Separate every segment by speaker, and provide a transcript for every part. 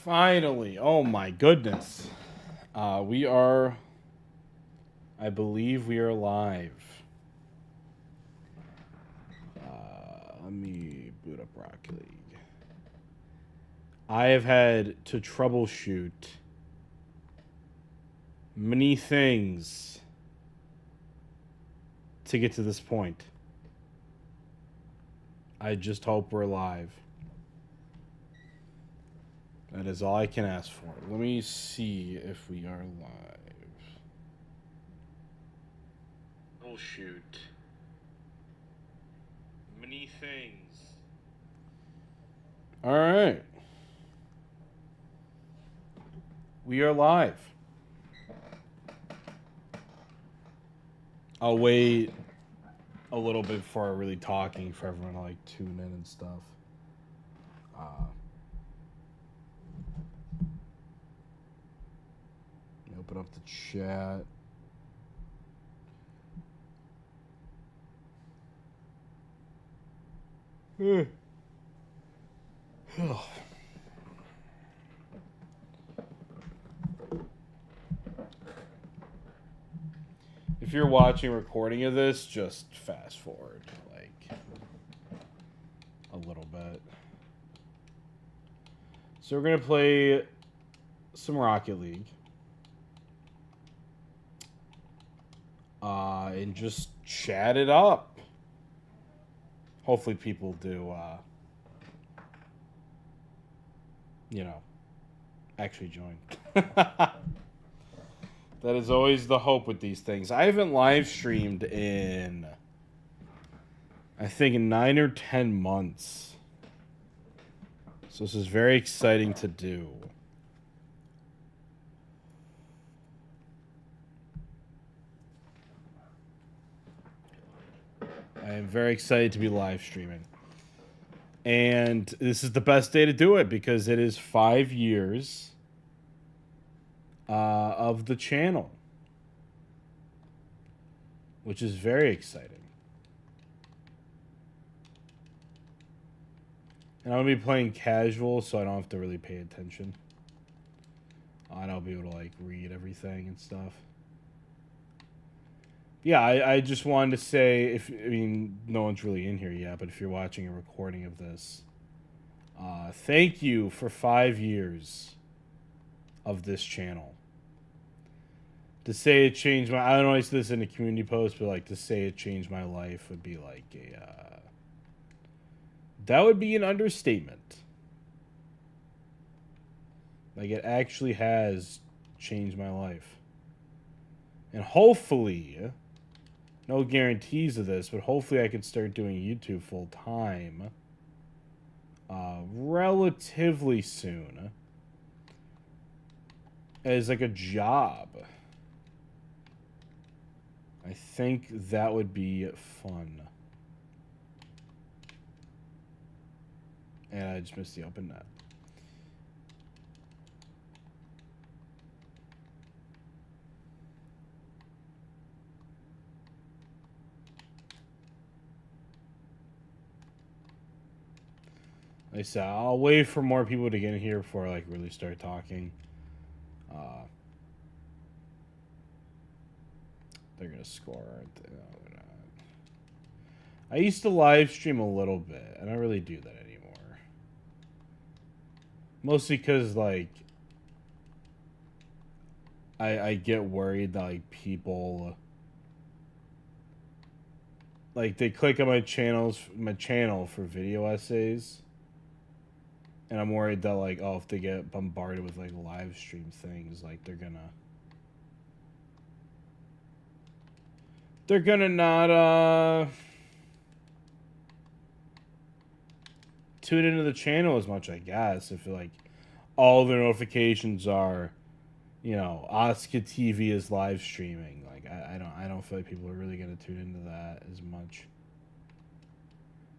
Speaker 1: Finally. Oh my goodness. We are, I believe we are live. Let me boot up Rocket League. I have had to troubleshoot many things to get to this point. I just hope we're live. That is all I can ask for. Let me see if we are live. Troubleshoot many things. All right. We are live. I'll wait a little bit before really talking for everyone to like tune in and stuff. Open up the chat. If you're watching a recording of this, just fast forward like a little bit. So we're gonna play some Rocket League. And just chat it up. Hopefully people do, actually join. That is always the hope with these things. I haven't live streamed in, I think, 9 or 10 months. So this is very exciting to do. I am very excited to be live streaming. And this is the best day to do it because it is 5 years of the channel, which is very exciting. And I'm going to be playing casual, so I don't have to really pay attention. And I'll be able to, like, read everything and stuff. Yeah, I just wanted to say, no one's really in here yet, but if you're watching a recording of this, thank you for 5 years of this channel. To say it changed my, I don't always do this in a community post, but like to say it changed my life would be like that would be an understatement. Like it actually has changed my life. And hopefully, no guarantees of this, but hopefully I can start doing YouTube full time relatively soon as like a job. I think that would be fun. And I just missed the open net. Like I said, I'll wait for more people to get in here before I like really start talking. They're gonna score, aren't they? No, they're not. I used to live stream a little bit. I don't really do that anymore. Mostly because like I get worried that like people like they click on my channel for video essays. And I'm worried that like, oh, if they get bombarded with like live stream things, like they're gonna not tune into the channel as much, I guess. If like all the notifications are, AsukkaTV is live streaming. Like I don't feel like people are really gonna tune into that as much.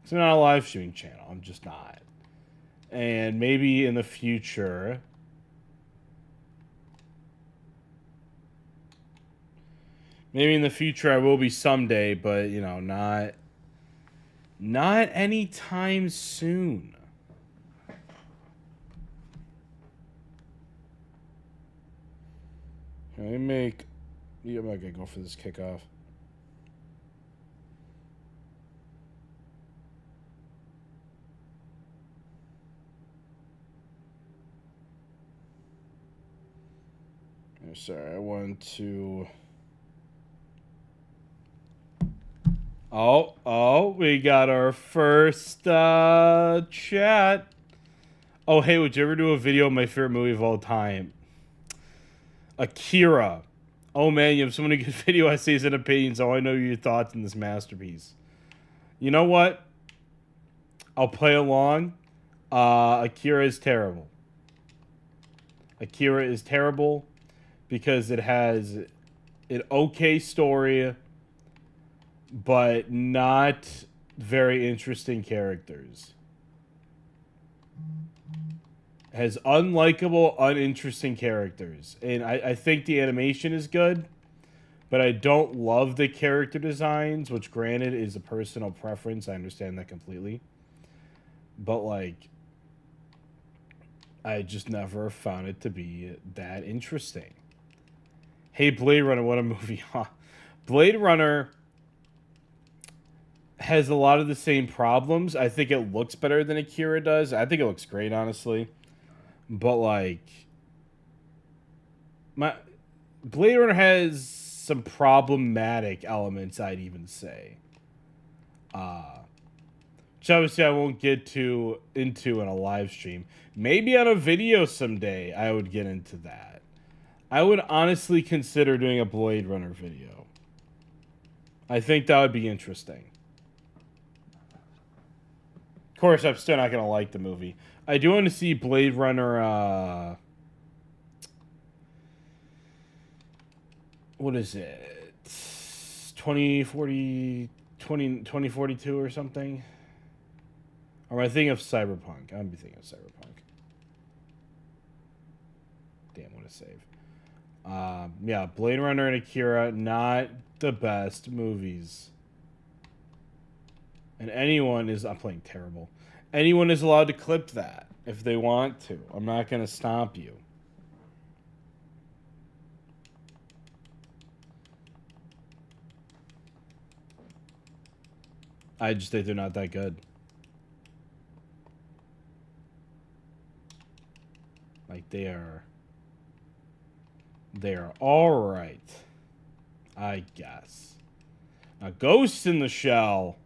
Speaker 1: Cause I'm not a live streaming channel. I'm just not. And maybe in the future, I will be someday, but not anytime soon. Can I make... Yeah, I'm not going to go for this kickoff. Oh, sorry, I want to... Oh, we got our first chat. Oh, hey, would you ever do a video of my favorite movie of all time? Akira. Oh, man, you have so many good video essays and opinions. Oh, I know your thoughts on this masterpiece. You know what? I'll play along. Akira is terrible. Akira is terrible because it has an okay story, but not very interesting characters. It has unlikable, uninteresting characters. And I think the animation is good, but I don't love the character designs, which granted is a personal preference. I understand that completely. But, like, I just never found it to be that interesting. Hey, Blade Runner, what a movie, huh? Blade Runner has a lot of the same problems. I think it looks better than Akira does. I think it looks great, honestly. But, like, Blade Runner has some problematic elements, I'd even say. Which obviously I won't get into in a live stream. Maybe on a video someday I would get into that. I would honestly consider doing a Blade Runner video. I think that would be interesting. Of course, I'm still not going to like the movie. I do want to see Blade Runner, what is it? 2042 or something? Or am I thinking of Cyberpunk? I'm thinking of Cyberpunk. Damn, what a save. Yeah, Blade Runner and Akira, not the best movies. And anyone is... I'm playing terrible. Anyone is allowed to clip that if they want to. I'm not going to stop you. I just think they're not that good. Like, they are all right, I guess. Now, Ghost in the Shell.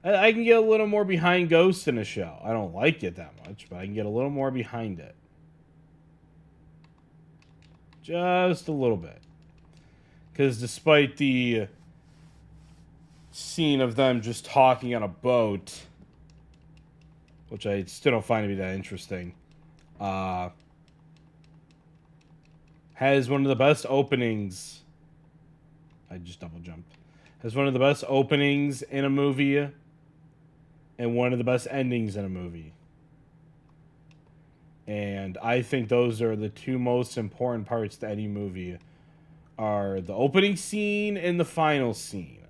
Speaker 1: I can get a little more behind Ghost in the Shell. I don't like it that much, but I can get a little more behind it. Just a little bit. Because despite the scene of them just talking on a boat, which I still don't find to be that interesting, has one of the best openings. I just double jumped. Has one of the best openings in a movie and one of the best endings in a movie. And I think those are the two most important parts to any movie, are the opening scene and the final scene.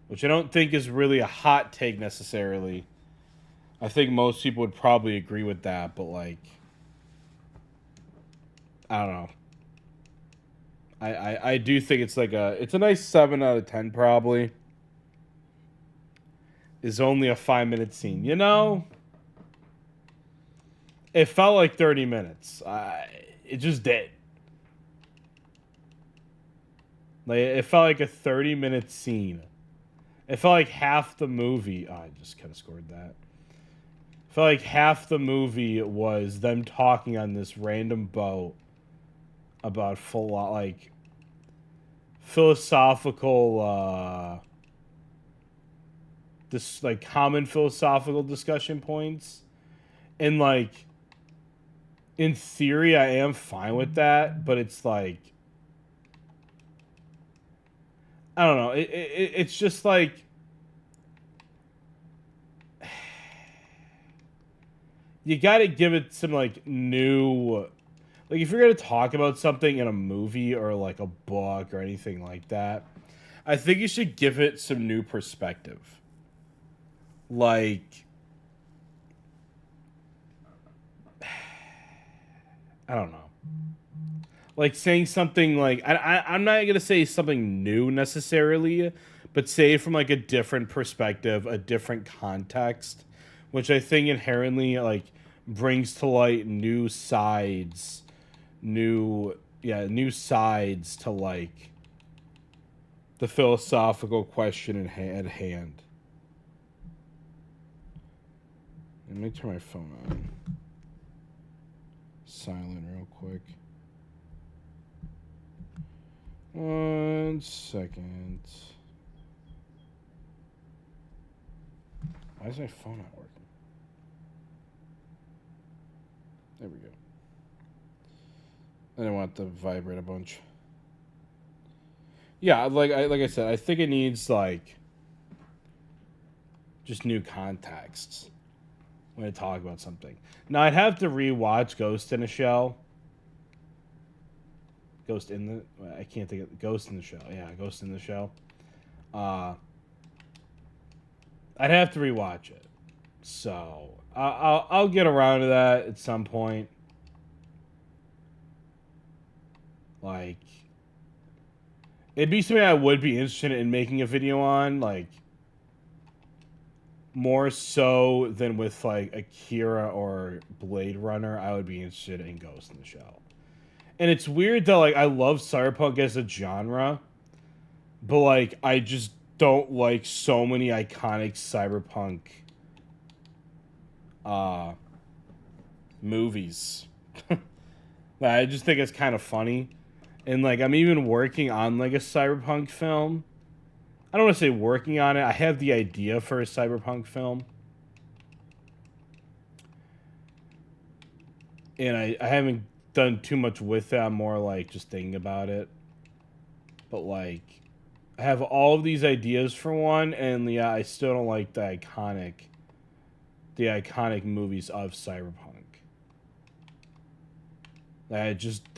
Speaker 1: Which I don't think is really a hot take necessarily. I think most people would probably agree with that, but like, I don't know. I do think it's like it's a nice 7 out of 10 probably. Is only a 5-minute scene. You know? It felt like 30 minutes. It just did. Like, it felt like a 30-minute scene. It felt like half the movie... Oh, I just kind of scored that. It felt like half the movie was them talking on this random boat about philosophical... this, like, common philosophical discussion points. And, like, in theory, I am fine with that, but it's like... I don't know. It's just like... You gotta give it some, like, new... Like, if you're gonna talk about something in a movie or, like, a book or anything like that, I think you should give it some new perspective. Like... I don't know. like saying something like I'm not gonna say something new necessarily, but say from like a different perspective, a different context, which I think inherently like brings to light new sides, new sides to like the philosophical question at hand. Let me turn my phone on. Silent real quick. 1 second. Why is my phone not working? There we go. I didn't want it to vibrate a bunch. Yeah, like I said, I think it needs like just new contexts when I talk about something. Now I'd have to rewatch Ghost in a Shell. Ghost in the I can't think of Ghost in the Shell. Yeah, Ghost in the Shell. I'd have to rewatch it. So I'll get around to that at some point. Like, it'd be something I would be interested in making a video on, like, more so than with, like, Akira or Blade Runner. I would be interested in Ghost in the Shell. And it's weird that, like, I love cyberpunk as a genre, but, like, I just don't like so many iconic cyberpunk movies. I just think it's kind of funny. And, like, I'm even working on, like, a cyberpunk film. I don't want to say working on it. I have the idea for a cyberpunk film. And I haven't done too much with it. I'm more, like, just thinking about it. But, like, I have all of these ideas for one. And, yeah, I still don't like the iconic movies of cyberpunk. I just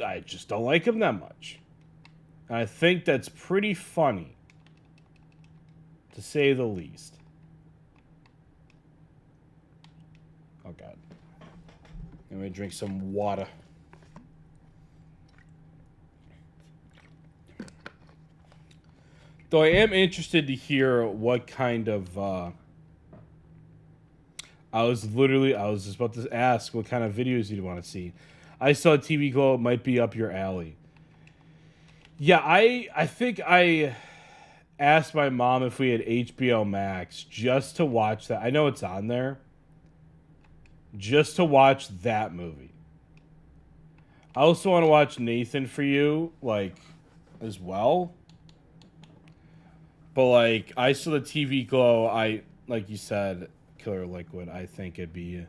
Speaker 1: don't like them that much. And I think that's pretty funny, to say the least. Oh, God. I'm going to drink some water. Though I am interested to hear what kind of... I was just about to ask what kind of videos you'd want to see. I saw TV Glow might be up your alley. Yeah, I think I asked my mom if we had HBO Max just to watch that. I know it's on there. Just to watch that movie. I also want to watch Nathan For You, like, as well. But, like, I saw the TV Glow. Like you said, Killer Liquid, I think it'd be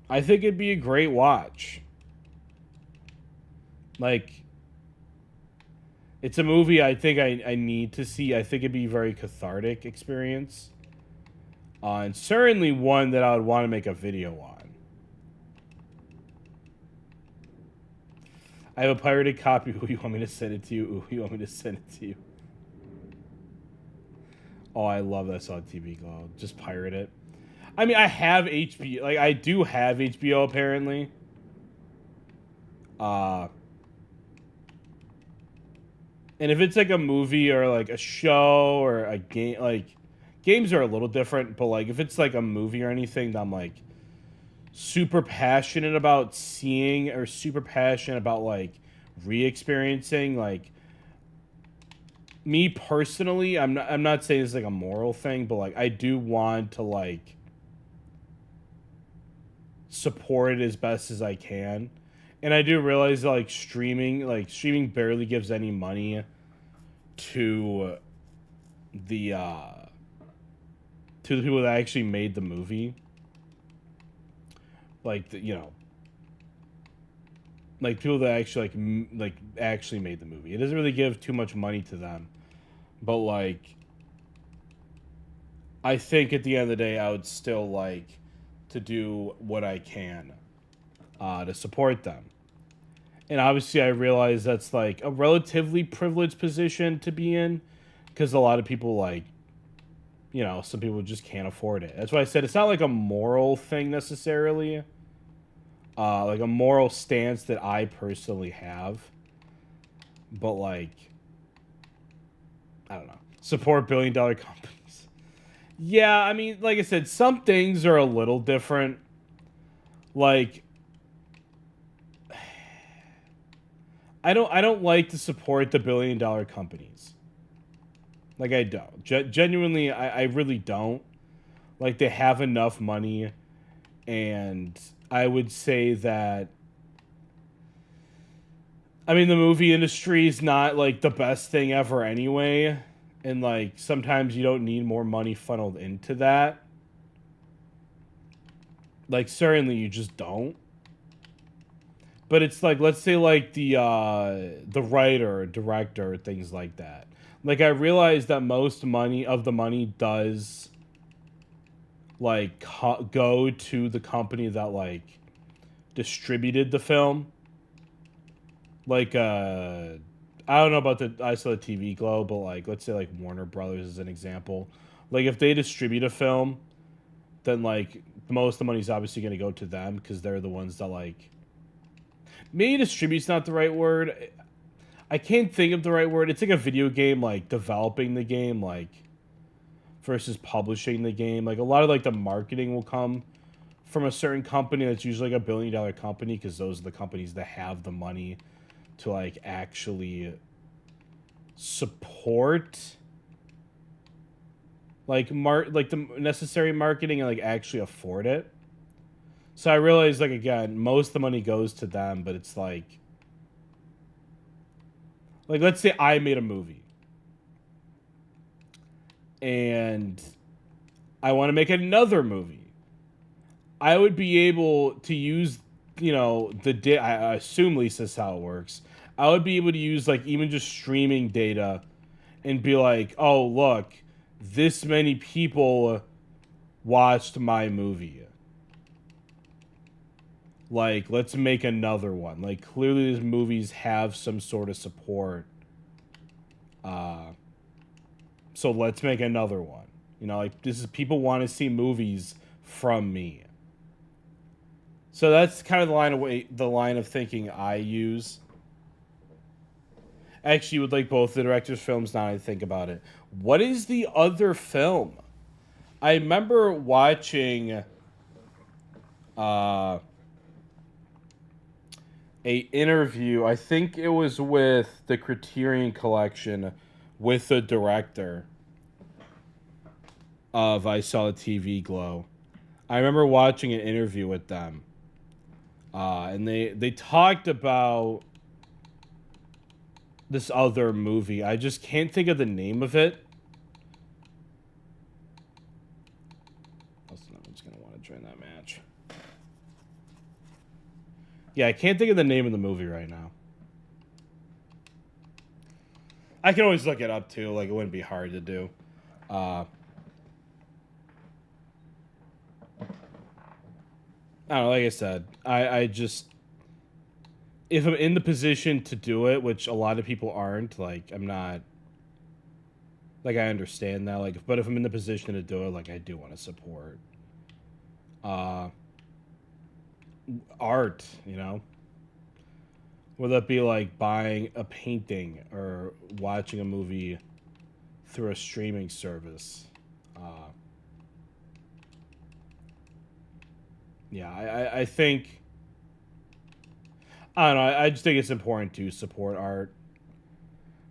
Speaker 1: a great watch. Like, it's a movie I think I need to see. I think it'd be a very cathartic experience. And certainly one that I would want to make a video on. I have a pirated copy. Who you want me to send it to you? Who you want me to send it to you? Oh, I love that. I saw TV Glow. Just pirate it. I mean, I have HBO. Like, I do have HBO, apparently. And if it's like a movie or like a show or a game, like, games are a little different, but like if it's like a movie or anything that I'm like super passionate about seeing or super passionate about like re-experiencing, like, me personally, I'm not saying it's like a moral thing, but like I do want to like support it as best as I can. And I do realize that like streaming barely gives any money to the people that actually made the movie. Like, you know, like people that actually actually made the movie. It doesn't really give too much money to them. But like, I think at the end of the day, I would still like to do what I can to support them. And obviously, I realize that's like a relatively privileged position to be in, because a lot of people, like, you know, some people just can't afford it. That's why I said it's not like a moral thing necessarily. like a moral stance that I personally have. But like, I don't know. Support billion-dollar companies. Yeah, I mean, like I said, some things are a little different. Like, I don't like to support the billion-dollar companies. Like, I don't. Genuinely, I really don't. Like, they have enough money, and I would say that, I mean, the movie industry is not, like, the best thing ever anyway, and, like, sometimes you don't need more money funneled into that. Like, certainly you just don't. But it's like, let's say, like, the writer, director, things like that. Like, I realize that most money of the money does, like, go to the company that, like, distributed the film. Like, I don't know about the AsukkaTV Glow, but, like, let's say, like, Warner Brothers is an example. Like, if they distribute a film, then, like, most of the money's obviously going to go to them because they're the ones that, like, maybe distribute's not the right word. I can't think of the right word. It's like a video game, like, developing the game, like, versus publishing the game. Like, a lot of, like, the marketing will come from a certain company that's usually like a billion-dollar company because those are the companies that have the money to, like, actually support, like, like, the necessary marketing and, like, actually afford it. So I realize, like, again, most of the money goes to them, but it's like, let's say I made a movie and I want to make another movie. I would be able to use, you know, I assume at least that's how it works. I would be able to use, like, even just streaming data and be like, oh, look, this many people watched my movie. Like, let's make another one. Like, clearly these movies have some sort of support. So let's make another one. You know, like, this is, people want to see movies from me. So that's kind of the line of thinking I use. Actually, with, like, both the director's films, now I think about it. What is the other film? I remember watching a interview. I think it was with the Criterion Collection with the director of I Saw the TV Glow. I remember watching an interview with them. And they talked about this other movie. I just can't think of the name of it. I'm just going to want to join that match. Yeah, I can't think of the name of the movie right now. I can always look it up, too. Like, it wouldn't be hard to do. I don't know, like I said, I just, if I'm in the position to do it, which a lot of people aren't, like, I'm not, like, I understand that, like, but if I'm in the position to do it, like, I do want to support art, you know? Whether that be, like, buying a painting or watching a movie through a streaming service. Yeah, I think, I don't know, I just think it's important to support art.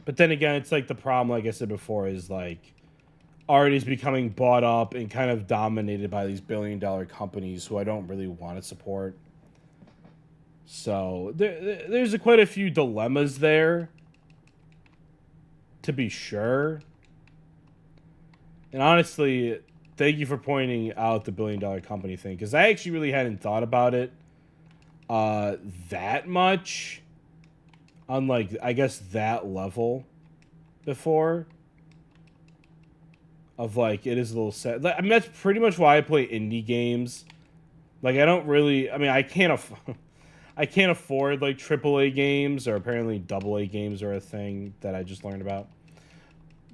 Speaker 1: But then again, it's like the problem, like I said before, is, like, art is becoming bought up and kind of dominated by these billion-dollar companies who I don't really want to support. So there's quite a few dilemmas there, to be sure. And honestly, thank you for pointing out the billion-dollar company thing, because I actually really hadn't thought about it that much on, like, I guess that level before. Of, like, it is a little sad. I mean, that's pretty much why I play indie games. Like, I don't really, I mean, I can't afford, like, AAA games, or apparently AA games are a thing that I just learned about.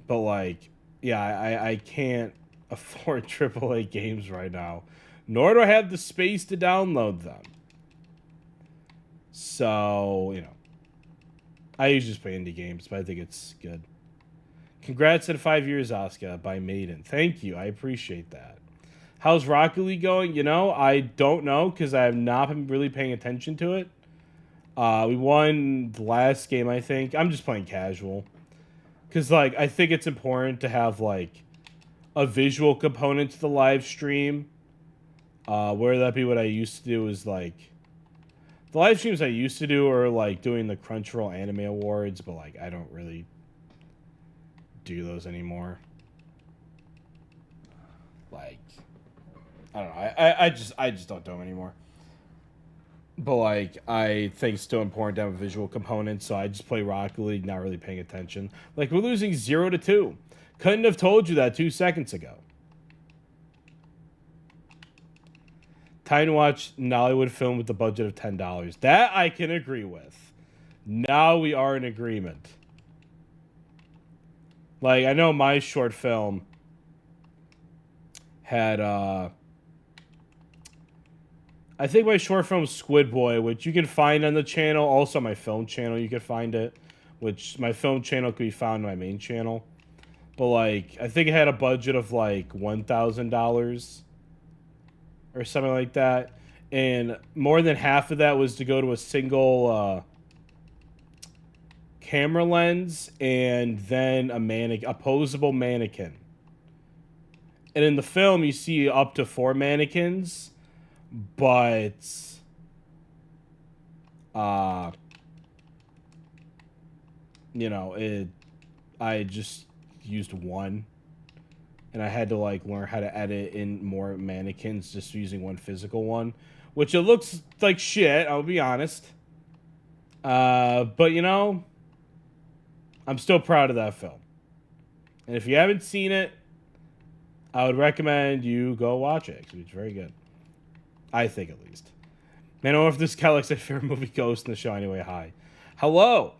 Speaker 1: But, like, yeah, I can't afford AAA games right now. Nor do I have the space to download them. So, I usually just play indie games, but I think it's good. Congrats on 5 years, Asuka, by Maiden. Thank you. I appreciate that. How's Rocket League going? I don't know because I have not been really paying attention to it. We won the last game, I think. I'm just playing casual. Because, I think it's important to have, a visual component to the live stream. Whether that be what I used to do is, the live streams I used to do are, doing the Crunchyroll Anime Awards, but, I don't really do those anymore. I don't know. I just don't do them anymore. But, I think it's still important to have a visual component, so I just play Rocket League, not really paying attention. We're losing 0-2. Couldn't have told you that 2 seconds ago. Time to watch Nollywood film with the budget of $10. That I can agree with. Now we are in agreement. I know my short film had, I think my short film Squid Boy, which you can find on the channel. Also, my film channel, you can find it. Which my film channel could be found on my main channel. But, I think it had a budget of, $1,000 or something like that. And more than half of that was to go to a single camera lens and then a posable mannequin. And in the film, you see up to 4 mannequins. But, I just used one. And I had to, learn how to edit in more mannequins just using one physical one. Which it looks like shit, I'll be honest. But, I'm still proud of that film. And if you haven't seen it, I would recommend you go watch it. It's very good. I think, at least. Man, I don't know if this guy likes my favorite movie, Ghost in the Shell. Anyway, hi. Hello.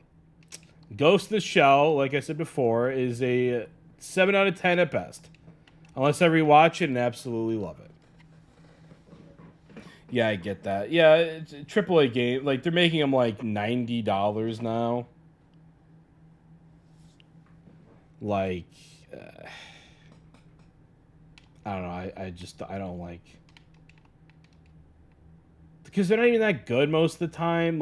Speaker 1: Ghost in the Shell, like I said before, is a 7 out of 10 at best. Unless I rewatch it and absolutely love it. Yeah, I get that. Yeah, it's a AAA game. They're making them, $90 now. I don't know. I don't like... Because they're not even that good most of the time.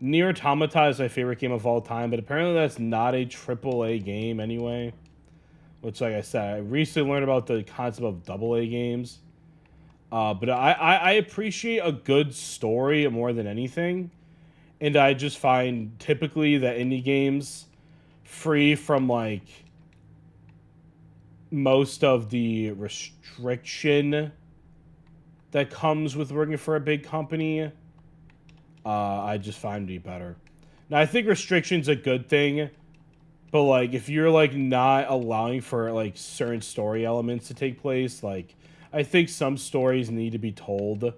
Speaker 1: Nier Automata is my favorite game of all time, but apparently that's not a AAA game anyway. Which, like I said, I recently learned about the concept of AA games. But I appreciate a good story more than anything. And I just find typically that indie games, free from, most of the restriction that comes with working for a big company, I just find to be better. Now, I think restriction's a good thing, but, if you're, not allowing for, certain story elements to take place, I think some stories need to be told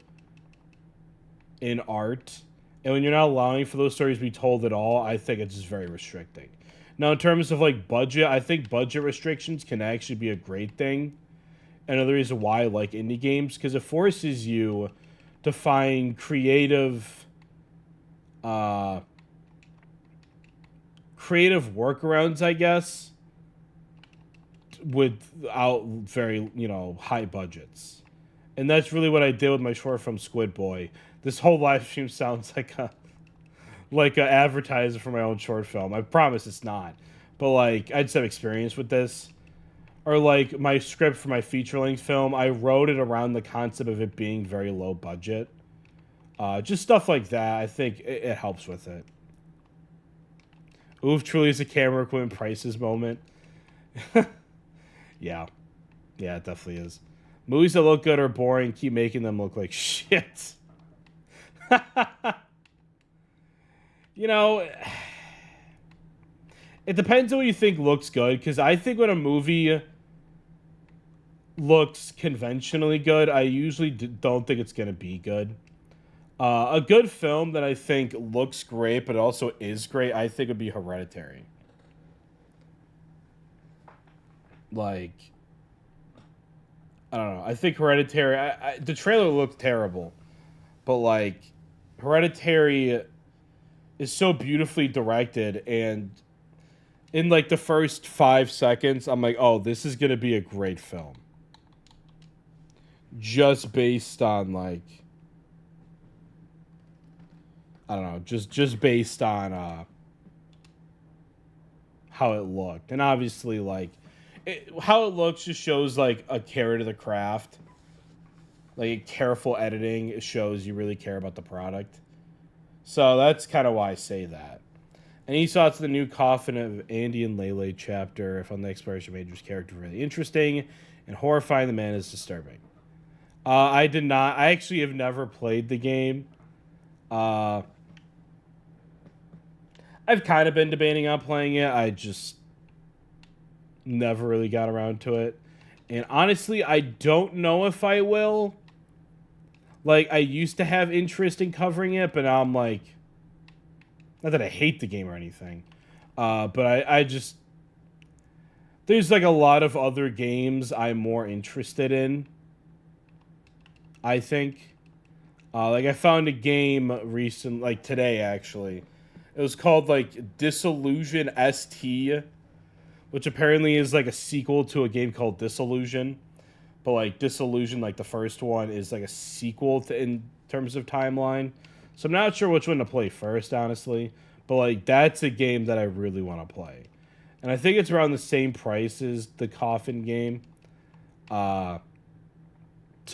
Speaker 1: in art, and when you're not allowing for those stories to be told at all, I think it's just very restricting. Now, in terms of, budget, I think budget restrictions can actually be a great thing. Another reason why I like indie games, because it forces you to find creative workarounds, I guess, without very, high budgets. And that's really what I did with my short film Squid Boy. This whole live stream sounds like a advertiser for my own short film. I promise it's not. But, I just have experience with this. Or, my script for my feature-length film, I wrote it around the concept of it being very low budget. Just stuff like that, I think it helps with it. Oof, truly is a camera equipment prices moment. Yeah. Yeah, it definitely is. Movies that look good or boring, keep making them look like shit. It depends on what you think looks good, because I think when a movie looks conventionally good, I usually don't think it's going to be good. A good film that I think looks great, but also is great, I think would be Hereditary. I don't know. I think Hereditary... the trailer looked terrible. But, Hereditary is so beautifully directed, and in like the first 5 seconds, I'm like, oh, this is gonna be a great film. Just based on like, I don't know, just based on how it looked, and obviously like how it looks just shows like a care to the craft, like careful editing. It shows you really care about the product. So that's kind of why I say that. Any thoughts on the new Coffin of Andy and Lele chapter? I found the Exploration Major's character really interesting, and horrifying. The man is disturbing. I did not. I actually have never played the game. I've kind of been debating on playing it. I just never really got around to it. And honestly, I don't know if I will. Like, I used to have interest in covering it, but now I'm like, not that I hate the game or anything, but I just, there's like a lot of other games I'm more interested in, I think. Like I found a game recent, like today actually. It was called like Disillusion ST, which apparently is like a sequel to a game called Disillusion. But like Disillusion, like the first one, is like a sequel to, in terms of timeline. So I'm not sure which one to play first, honestly. But like that's a game that I really want to play. And I think it's around the same price as the Coffin game. So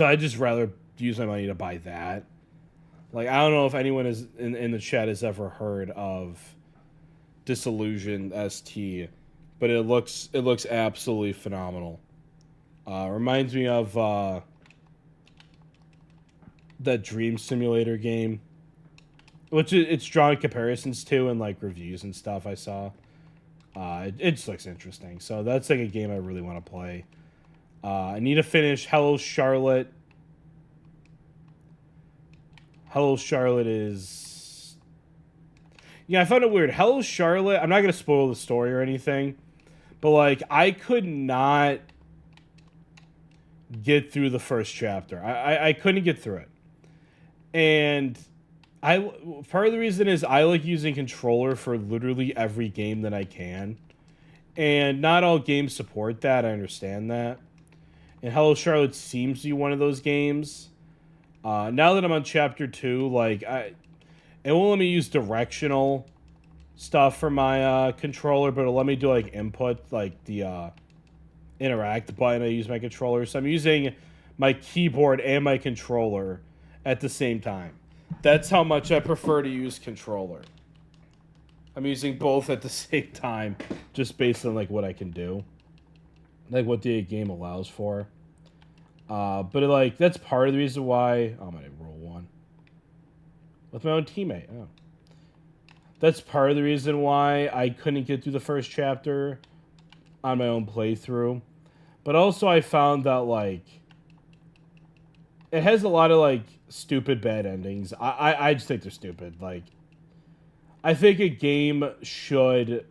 Speaker 1: I just rather use my money to buy that. Like, I don't know if anyone is in the chat has ever heard of Disillusion ST, but it looks absolutely phenomenal. Reminds me of that Dream Simulator game, which it's drawing comparisons to and like reviews and stuff I saw. It just looks interesting. So that's like a game I really want to play. I need to finish Hello Charlotte. Hello Charlotte is... Yeah, I found it weird. Hello Charlotte, I'm not going to spoil the story or anything, but like I could not get through the first chapter. I couldn't get through it. And part of the reason is I like using controller for literally every game that I can. And not all games support that, I understand that. And Hello Charlotte seems to be one of those games. Now that I'm on chapter 2, like it won't let me use directional stuff for my controller, but it'll let me do like input, like the interact button. I use my controller, so I'm using my keyboard and my controller at the same time. That's how much I prefer to use controller. I'm using both at the same time, just based on like what I can do, like what the game allows for. But like that's part of the reason why I'm gonna roll one with my own teammate. Oh. That's part of the reason why I couldn't get through the first chapter on my own playthrough. But also I found that like it has a lot of like stupid bad endings. I just think they're stupid. Like I think a game should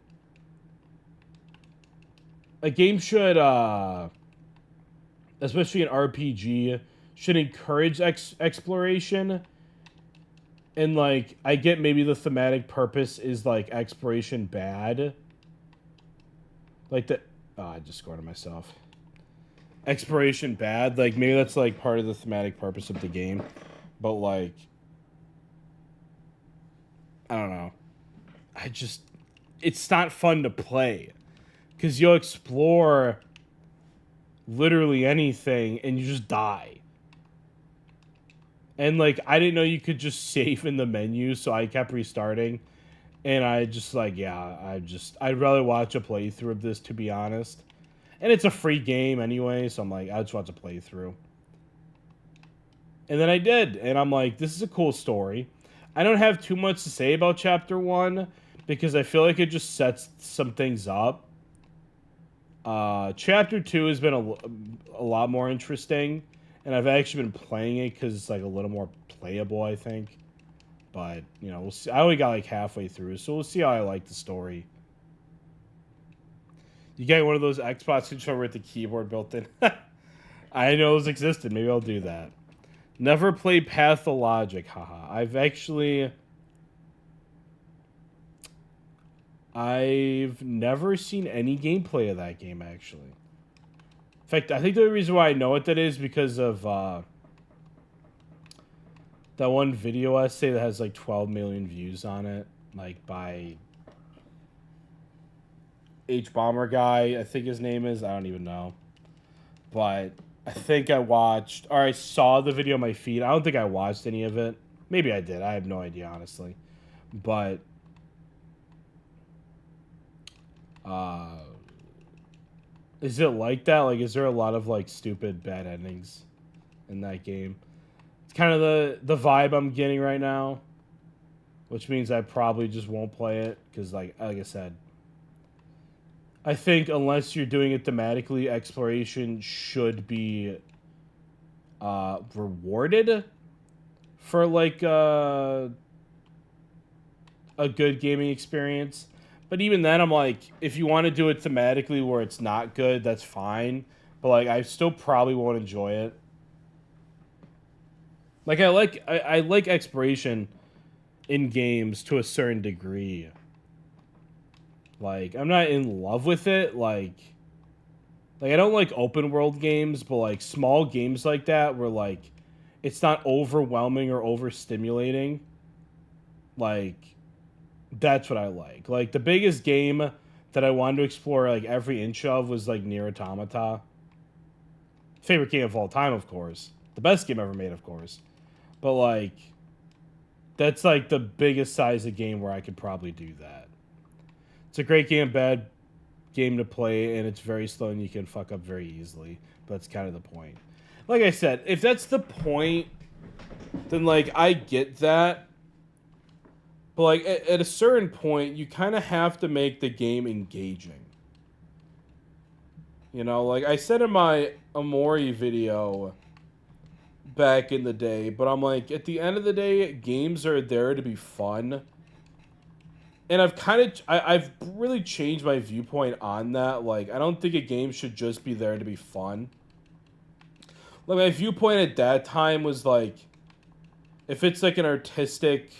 Speaker 1: especially an RPG should encourage exploration. And like I get maybe the thematic purpose is like exploration bad. Like I just scored on myself. Exploration bad, like maybe that's like part of the thematic purpose of the game, but like I don't know. It's not fun to play because you'll explore literally anything and you just die. And like I didn't know you could just save in the menu, so I kept restarting. And I just like, yeah, I'd rather watch a playthrough of this, to be honest. And it's a free game anyway, so I'm like, I just watch a playthrough. And then I did, and I'm like, this is a cool story. I don't have too much to say about Chapter 1, because I feel like it just sets some things up. Chapter 2 has been a lot more interesting, and I've actually been playing it because it's like a little more playable, I think. But, you know, we'll see. I only got like halfway through, so we'll see how I like the story. You get one of those Xbox controller with the keyboard built in. I know those existed. Maybe I'll do that. Never played Pathologic, haha. I've never seen any gameplay of that game, actually. In fact, I think the reason why I know what that is because of that one video essay that has like 12 million views on it, like by H Bomber guy, I think his name is. I don't even know. But I think I watched, or I saw the video on my feed. I don't think I watched any of it. Maybe I did. I have no idea, honestly. But is it like that? Like, is there a lot of like stupid bad endings in that game? It's kind of the vibe I'm getting right now, which means I probably just won't play it because, like I said, I think unless you're doing it thematically, exploration should be rewarded for like a good gaming experience. But even then, I'm like, if you want to do it thematically where it's not good, that's fine. But like, I still probably won't enjoy it. Like, I like exploration in games to a certain degree. Like, I'm not in love with it. Like I don't like open world games, but like small games like that where like it's not overwhelming or overstimulating. Like, that's what I like. Like, the biggest game that I wanted to explore like every inch of was like Nier Automata. Favorite game of all time, of course. The best game ever made, of course. But like, that's like the biggest size of game where I could probably do that. It's a great game, bad game to play, and it's very slow and you can fuck up very easily. But that's kind of the point. Like I said, if that's the point, then like I get that. But like at a certain point, you kind of have to make the game engaging. You know, like I said in my Amori video back in the day, but I'm like, at the end of the day, games are there to be fun. And I've really changed my viewpoint on that. Like, I don't think a game should just be there to be fun. Like, my viewpoint at that time was like, if it's like an artistic,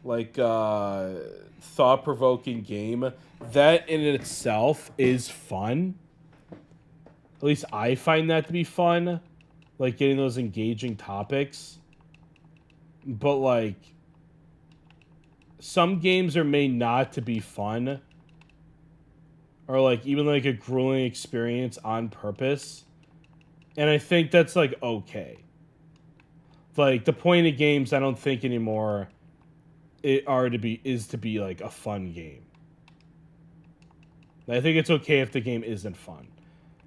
Speaker 1: like, thought-provoking game, that in itself is fun. At least I find that to be fun. Like, getting those engaging topics. But, like, some games are made not to be fun. Or, like, even, like, a grueling experience on purpose. And I think that's, like, okay. Like, the point of games, I don't think anymore, is to be, like, a fun game. I think it's okay if the game isn't fun.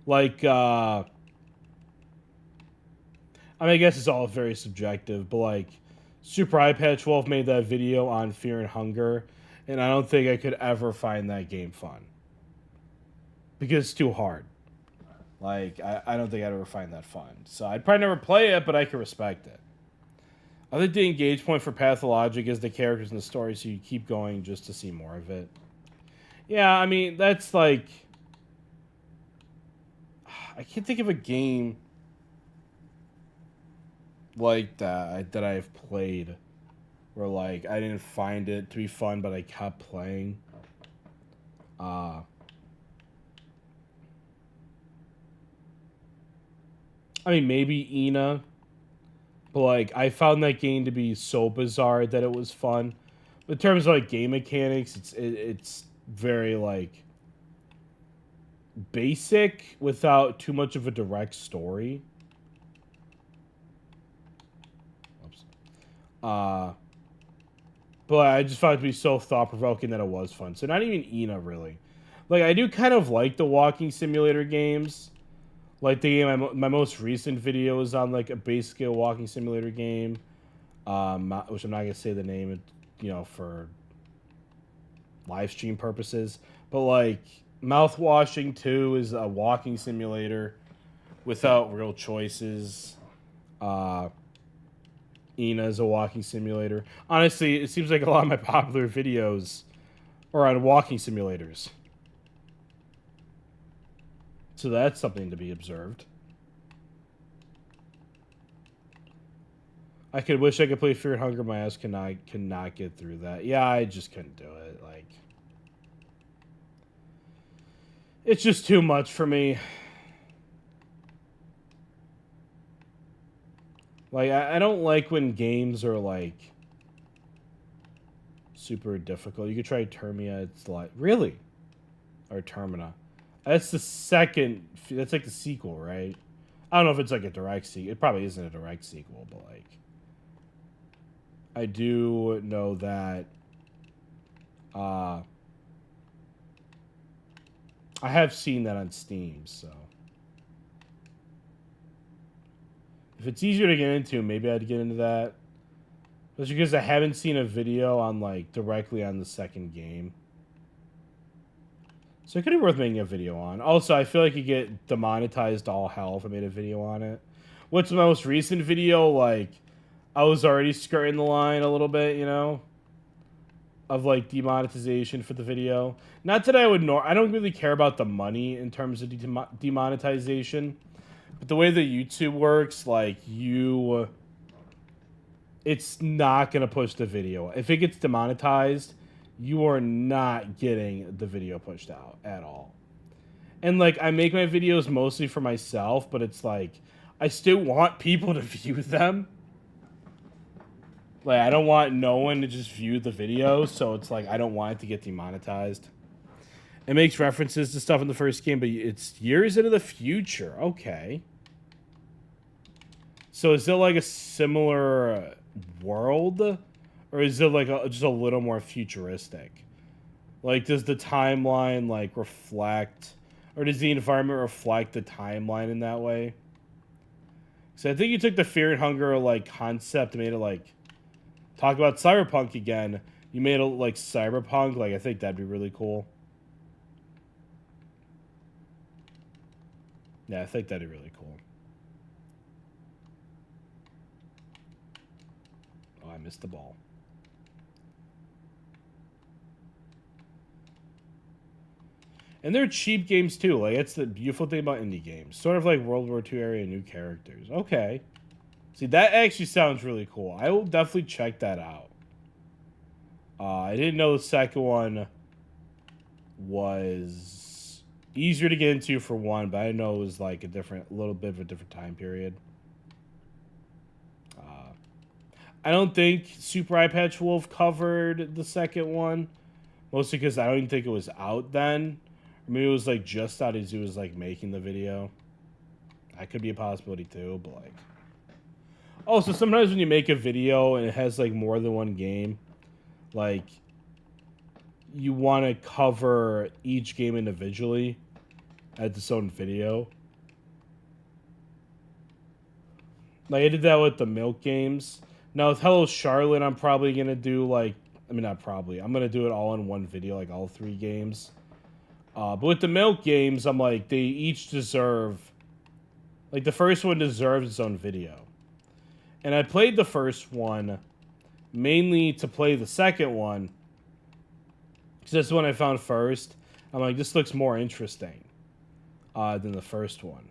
Speaker 1: Like, I mean, I guess it's all very subjective, but, like, Super iPad 12 made that video on Fear and Hunger, and I don't think I could ever find that game fun. Because it's too hard. Like, I don't think I'd ever find that fun. So I'd probably never play it, but I can respect it. I think the engage point for Pathologic is the characters in the story, so you keep going just to see more of it. Yeah, I mean, that's like... I can't think of a game like that I've played where like I didn't find it to be fun but I kept playing. I mean, maybe Ina, but like I found that game to be so bizarre that it was fun. But in terms of like game mechanics, it's very like basic without too much of a direct story. But I just found it to be so thought-provoking that it was fun. So not even Ina, really. Like, I do kind of like the walking simulator games. Like, the game, my most recent video is on, like, basically a walking simulator game. Which I'm not going to say the name, you know, for live stream purposes. But, like, Mouthwashing 2 is a walking simulator without real choices. Ina is a walking simulator. Honestly, it seems like a lot of my popular videos are on walking simulators. So that's something to be observed. I could wish I could play Fear and Hunger. My ass cannot get through that. Yeah, I just couldn't do it. Like, it's just too much for me. Like, I don't like when games are, like, super difficult. You could try Termia. It's like, really? Or Termina. That's the second, that's like the sequel, right? I don't know if it's like a direct sequel. It probably isn't a direct sequel, but, like, I do know that, I have seen that on Steam, so. If it's easier to get into, maybe I'd get into that. Just because I haven't seen a video on, like, directly on the second game. So it could be worth making a video on. Also, I feel like you get demonetized all hell if I made a video on it. What's my most recent video? Like, I was already skirting the line a little bit, you know? Of, like, demonetization for the video. Not that I would I don't really care about the money in terms of demonetization. But the way that YouTube works, like, it's not going to push the video. If it gets demonetized, you are not getting the video pushed out at all. And, like, I make my videos mostly for myself, but it's like, I still want people to view them. Like, I don't want no one to just view the video, so it's like, I don't want it to get demonetized. It makes references to stuff in the first game, but it's years into the future. Okay. So is it like a similar world? Or is it like just a little more futuristic? Like, does the timeline, like, reflect... Or does the environment reflect the timeline in that way? So I think you took the Fear and Hunger, like, concept and made it, like... Talk about cyberpunk again. You made it, like, cyberpunk. Like, I think that'd be really cool. Yeah, I think that'd be really cool. Oh, I missed the ball. And they're cheap games, too. Like, it's the beautiful thing about indie games. Sort of like World War II area new characters. Okay. See, that actually sounds really cool. I will definitely check that out. I didn't know the second one was easier to get into for one, but I didn't know it was like a little bit of a different time period. I don't think Super Eye Patch Wolf covered the second one, mostly because I don't even think it was out then. Or maybe it was like just out as he was like making the video. That could be a possibility too, but like. Also, sometimes when you make a video and it has like more than one game, like you want to cover each game individually as its own video. Like I did that with the Milk games. Now with Hello Charlotte, I'm probably gonna do like, I mean not probably, I'm gonna do it all in one video, like all 3 games. But with the Milk games, I'm like, they each deserve, like the first one deserves its own video. And I played the first one mainly to play the second one. Because that's the one I found first. I'm like, this looks more interesting than the first one.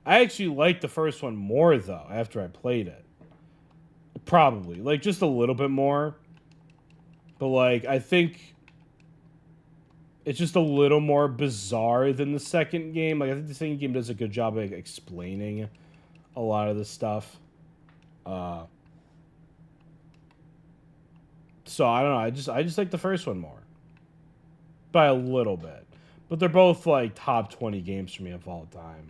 Speaker 1: I actually liked the first one more, though, after I played it. Probably. Like, just a little bit more. But, like, I think it's just a little more bizarre than the second game. Like, I think the second game does a good job of explaining a lot of this stuff. So I don't know. I just like the first one more, by a little bit. But they're both like top 20 games for me of all time.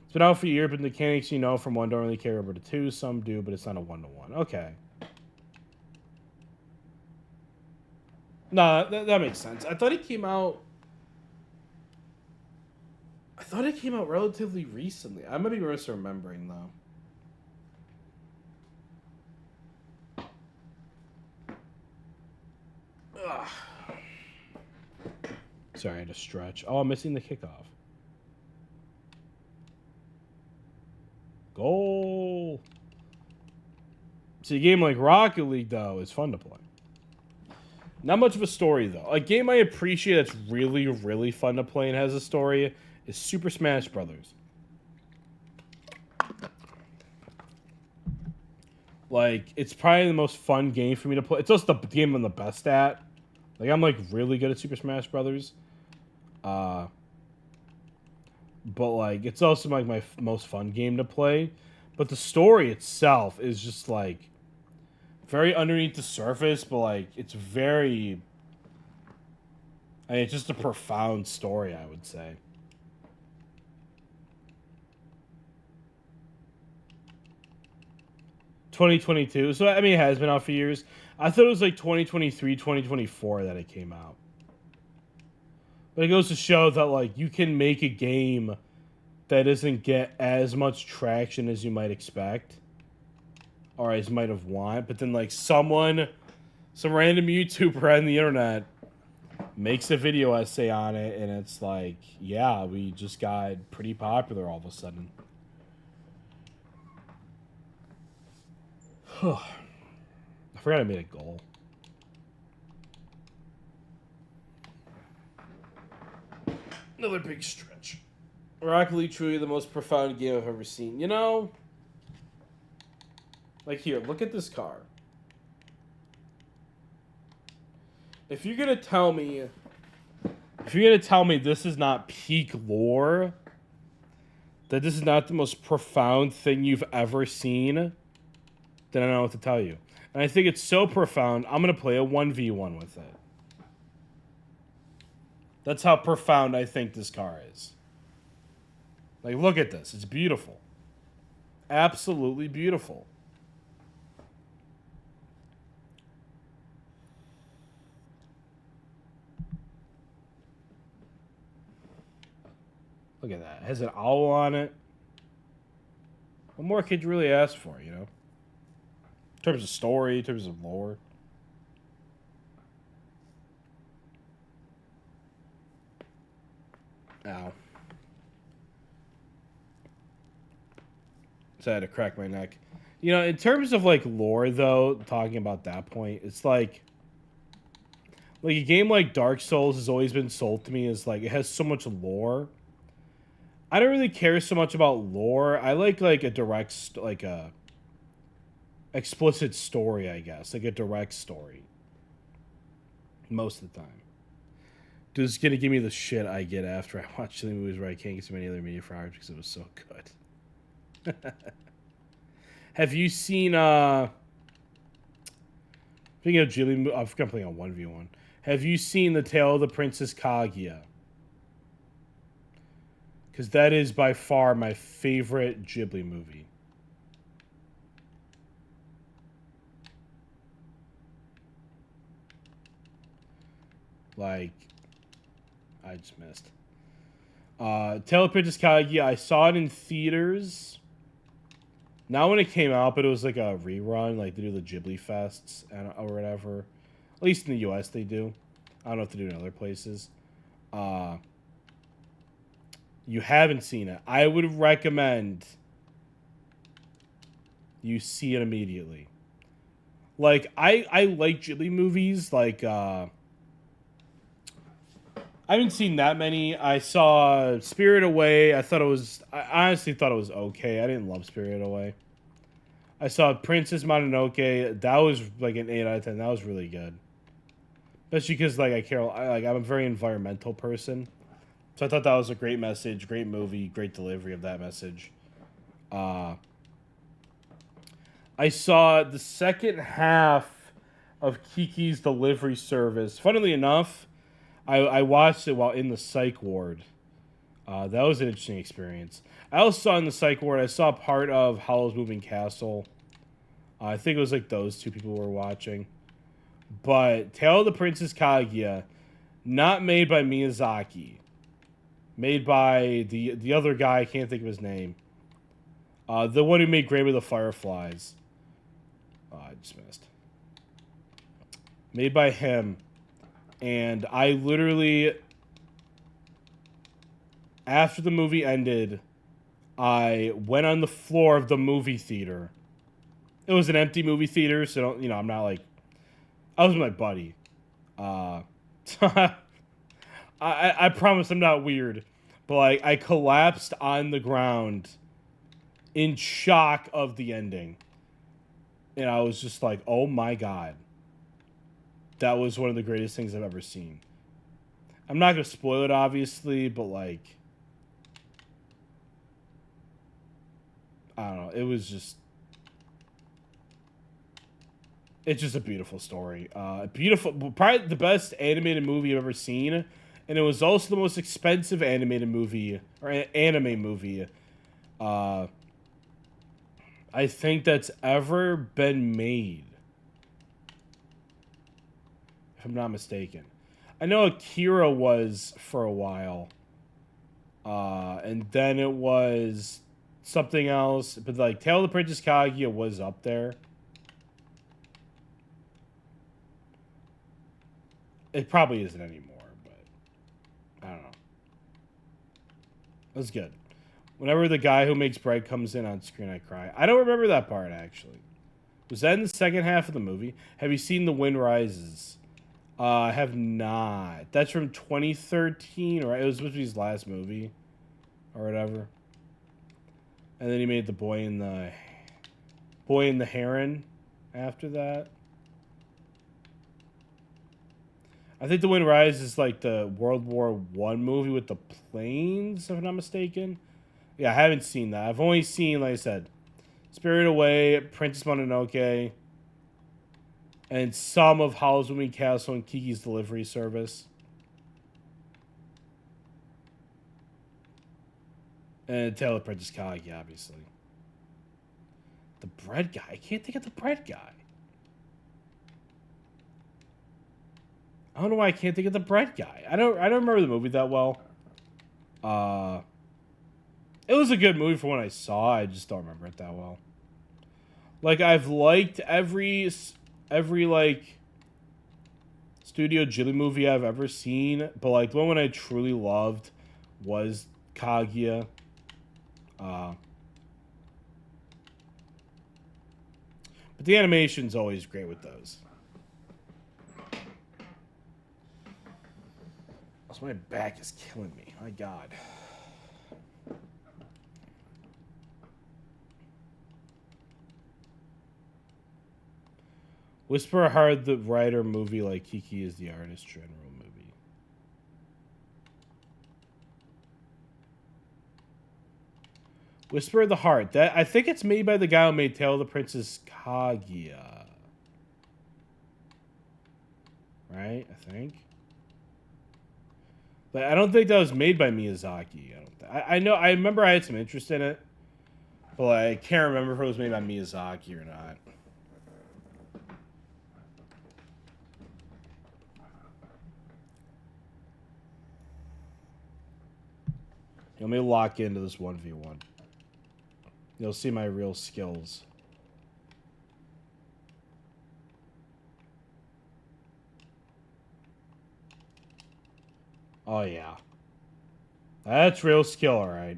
Speaker 1: It's been out for a year, but the mechanics you know from 1 don't really carry over to 2. Some do, but it's not a 1-to-1. Okay. No, that makes sense. I thought it came out. I thought it came out relatively recently. I might be misremembering though. Ugh. Sorry, I had to stretch. Oh, I'm missing the kickoff. Goal. See, a game like Rocket League, though, is fun to play. Not much of a story, though. A game I appreciate that's really, really fun to play and has a story is Super Smash Brothers. Like, it's probably the most fun game for me to play. It's also the game I'm the best at. Like, I'm, like, really good at Super Smash Brothers. But, like, it's also, like, my most fun game to play. But the story itself is just, like, very underneath the surface, but, like, it's very... I mean, it's just a profound story, I would say. ...2022. So, I mean, it has been out for years. I thought it was, like, 2023, 2024 that it came out. But it goes to show that, like, you can make a game that doesn't get as much traction as you might expect. Or as you might have want. But then, like, some random YouTuber on the internet makes a video essay on it, and it's like, yeah, we just got pretty popular all of a sudden. I forgot I made a goal. Another big stretch. Rocket League, truly the most profound game I've ever seen. You know, like here, look at this car. If you're gonna tell me this is not peak lore, that this is not the most profound thing you've ever seen, then I don't know what to tell you. And I think it's so profound, I'm gonna play a 1v1 with it. That's how profound I think this car is. Like, look at this. It's beautiful. Absolutely beautiful. Look at that. It has an owl on it. What more could you really ask for, you know? In terms of story, in terms of lore. Ow. So I had to crack my neck. You know, in terms of, like, lore, though, talking about that point, it's like a game like Dark Souls has always been sold to me as, like, it has so much lore. I don't really care so much about lore. I like a direct, like, a explicit story, I guess. Like, a direct story. Most of the time. Dude, it's gonna give me the shit I get after I watch the movies where I can't get too many other media for hours because it was so good. Have you seen, speaking of Ghibli, I'm playing on 1v1. Have you seen The Tale of the Princess Kaguya? Because that is by far my favorite Ghibli movie. Like, I just missed. Tale of Princess Kaguya, I saw it in theaters. Not when it came out, but it was like a rerun. Like, they do the Ghibli Fests or whatever. At least in the US they do. I don't know if they do in other places. You haven't seen it. I would recommend you see it immediately. Like, I like Ghibli movies. Like, I haven't seen that many. I saw Spirited Away. I honestly thought it was okay. I didn't love Spirited Away. I saw Princess Mononoke. That was like an 8 out of 10. That was really good. Especially because, like, I'm a very environmental person. So I thought that was a great message, great movie, great delivery of that message. I saw the second half of Kiki's Delivery Service. Funnily enough, I watched it while in the psych ward. That was an interesting experience. I also saw in the psych ward, I saw part of Howl's Moving Castle. I think it was like those two people were watching. But Tale of the Princess Kaguya, not made by Miyazaki. Made by the other guy, I can't think of his name. The one who made Grave of the Fireflies. I just missed. Made by him. And I literally, after the movie ended, I went on the floor of the movie theater. It was an empty movie theater, so I'm not like, I was with my buddy. I promise I'm not weird, but like I collapsed on the ground in shock of the ending. And I was just like, oh my god. That was one of the greatest things I've ever seen. I'm not going to spoil it, obviously, but like, I don't know. It was just, it's just a beautiful story. Beautiful, probably the best animated movie I've ever seen. And it was also the most expensive animated movie, or anime movie, I think that's ever been made. If I'm not mistaken. I know Akira was for a while. And then it was something else. But like Tale of the Princess Kaguya was up there. It probably isn't anymore, but I don't know. It was good. Whenever the guy who makes bread comes in on screen, I cry. I don't remember that part, actually. Was that in the second half of the movie? Have you seen The Wind Rises? I have not. That's from 2013, right? It was supposed to be his last movie. Or whatever. And then he made The Boy and the Heron after that. I think The Wind Rises is like the World War I movie with the planes, if I'm not mistaken. Yeah, I haven't seen that. I've only seen, like I said, Spirited Away, Princess Mononoke, and some of Howl's Moving Castle and Kiki's Delivery Service. And Tale of Princess Kaguya, obviously. The bread guy. I can't think of the bread guy. I don't know why I can't think of the bread guy. I don't remember the movie that well. It was a good movie for when I saw. I just don't remember it that well. Like I've liked every like Studio Ghibli movie I've ever seen, but like the one I truly loved was Kaguya. But the animation's always great with those. My back is killing me. My God. Whisper Hard the writer movie like Kiki is the artist general movie. Whisper the Heart. That I think it's made by the guy who made Tale of the Princess Kaguya. Right? I think. But I don't think that was made by Miyazaki. I know. I remember I had some interest in it, but I can't remember if it was made by Miyazaki or not. Let me lock into this 1v1. You'll see my real skills. Oh, yeah. That's real skill, all right.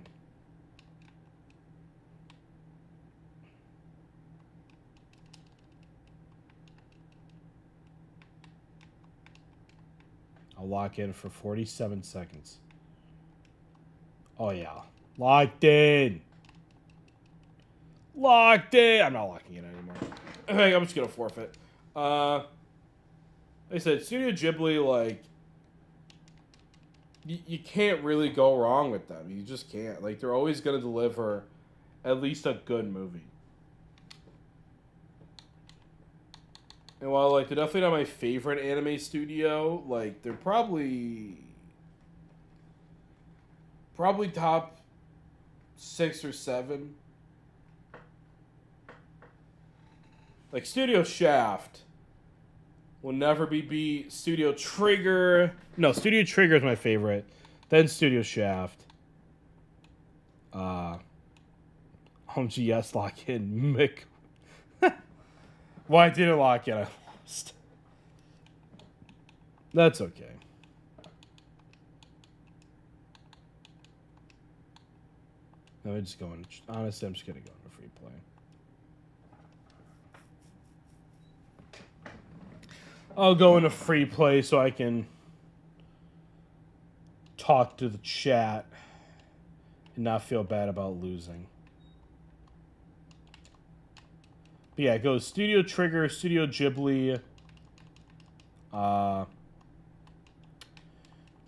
Speaker 1: I'll lock in for 47 seconds. Oh, yeah. Locked in. Locked in. I'm not locking in anymore. I think I'm just going to forfeit. Like I said, Studio Ghibli, like, you can't really go wrong with them. You just can't. Like, they're always going to deliver at least a good movie. And while, like, they're definitely not my favorite anime studio, like, they're probably top 6 or 7. Like, Studio Shaft will never be beat. Studio Trigger. No, Studio Trigger is my favorite. Then Studio Shaft. HomeGS lock in. Mick. Well, I didn't lock in. I lost. That's okay. No, I'm just going. Honestly, I'm just going to go into free play. I'll go into free play so I can talk to the chat and not feel bad about losing. But yeah, it goes Studio Trigger, Studio Ghibli,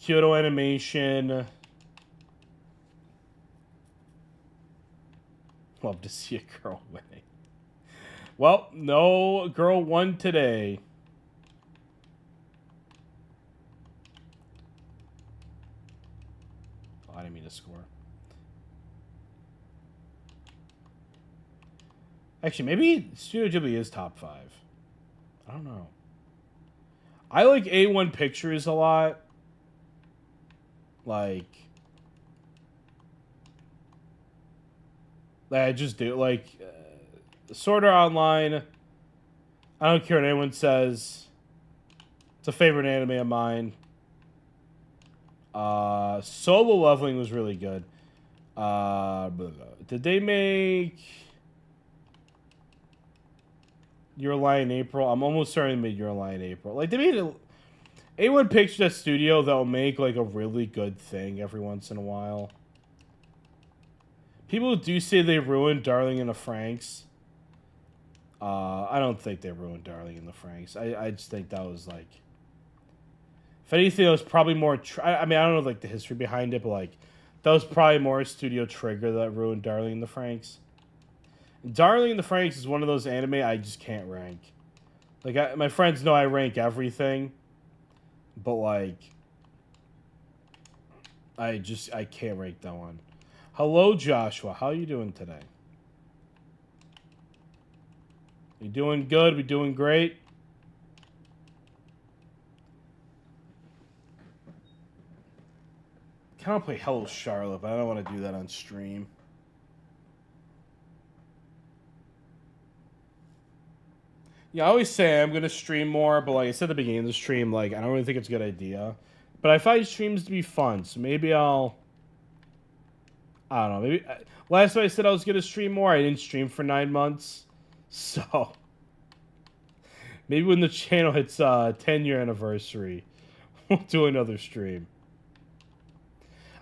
Speaker 1: Kyoto Animation. Love to see a girl winning. Well, no girl won today. Oh, I didn't mean to score. Actually, maybe Studio Ghibli is top 5. I don't know. I like A1 Pictures a lot. Like I just do. Like, Sword Art Online, I don't care what anyone says. It's a favorite anime of mine. Solo Leveling was really good. Did they make Your Lie in April? I'm almost certain they made Your Lie in April. Like, they made A1 Pictures, that studio that'll make like a really good thing every once in a while. People do say they ruined Darling in the Franxx. I don't think they ruined Darling in the Franxx. I just think that was like, if anything, it was probably more. I mean, I don't know like the history behind it, but like that was probably more Studio Trigger that ruined Darling in the Franxx. Darling in the Franxx is one of those anime I just can't rank. Like, my friends know I rank everything, but like, I can't rank that one. Hello, Joshua. How are you doing today? You doing good? We doing great? I kind of play Hello Charlotte, but I don't want to do that on stream. Yeah, I always say I'm going to stream more, but like I said at the beginning of the stream, like, I don't really think it's a good idea. But I find streams to be fun, so maybe I don't know. Maybe last time I said I was gonna stream more, I didn't stream for 9 months. So maybe when the channel hits 10-year anniversary, we'll do another stream.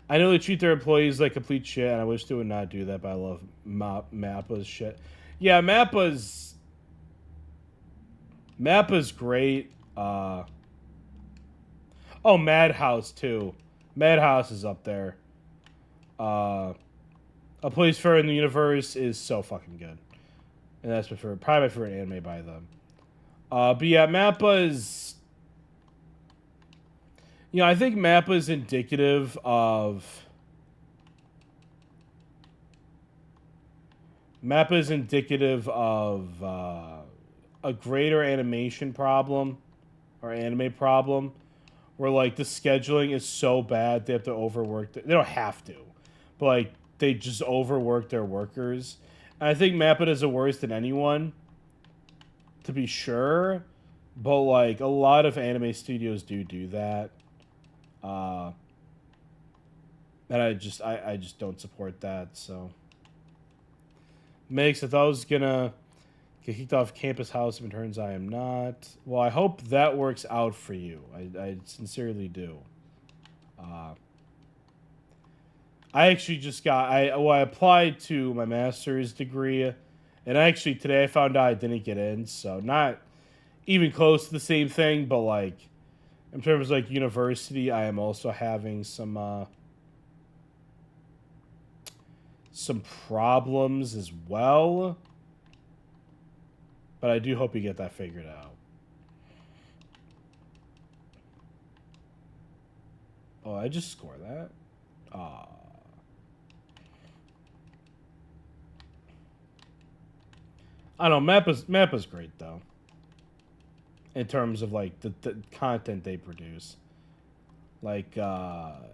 Speaker 1: I know they treat their employees like complete shit, and I wish they would not do that. But I love Mappa's shit. Yeah, Mappa's great. Oh, Madhouse too. Madhouse is up there. A Place Fairer in the Universe is so fucking good. And that's probably my favorite anime by them. But yeah, Mappa is... You know, I think Mappa is indicative of... a greater animation problem. Or anime problem. Where, like, the scheduling is so bad they have to overwork... They don't have to. But, like, they just overwork their workers. And I think Mappa does it worse than anyone, to be sure. But, like, a lot of anime studios do that. And I just don't support that, so. Makes, I thought I was gonna get kicked off Campus House, but it turns I am not. Well, I hope that works out for you. I sincerely do. I actually just got... I applied to my master's degree, and actually today I found out I didn't get in, so not even close to the same thing, but like, in terms of like university, I am also having some problems as well. But I do hope you get that figured out. Oh, I just scored that? I don't know, Mappa's great, though. In terms of, like, the content they produce. Like, Sukuna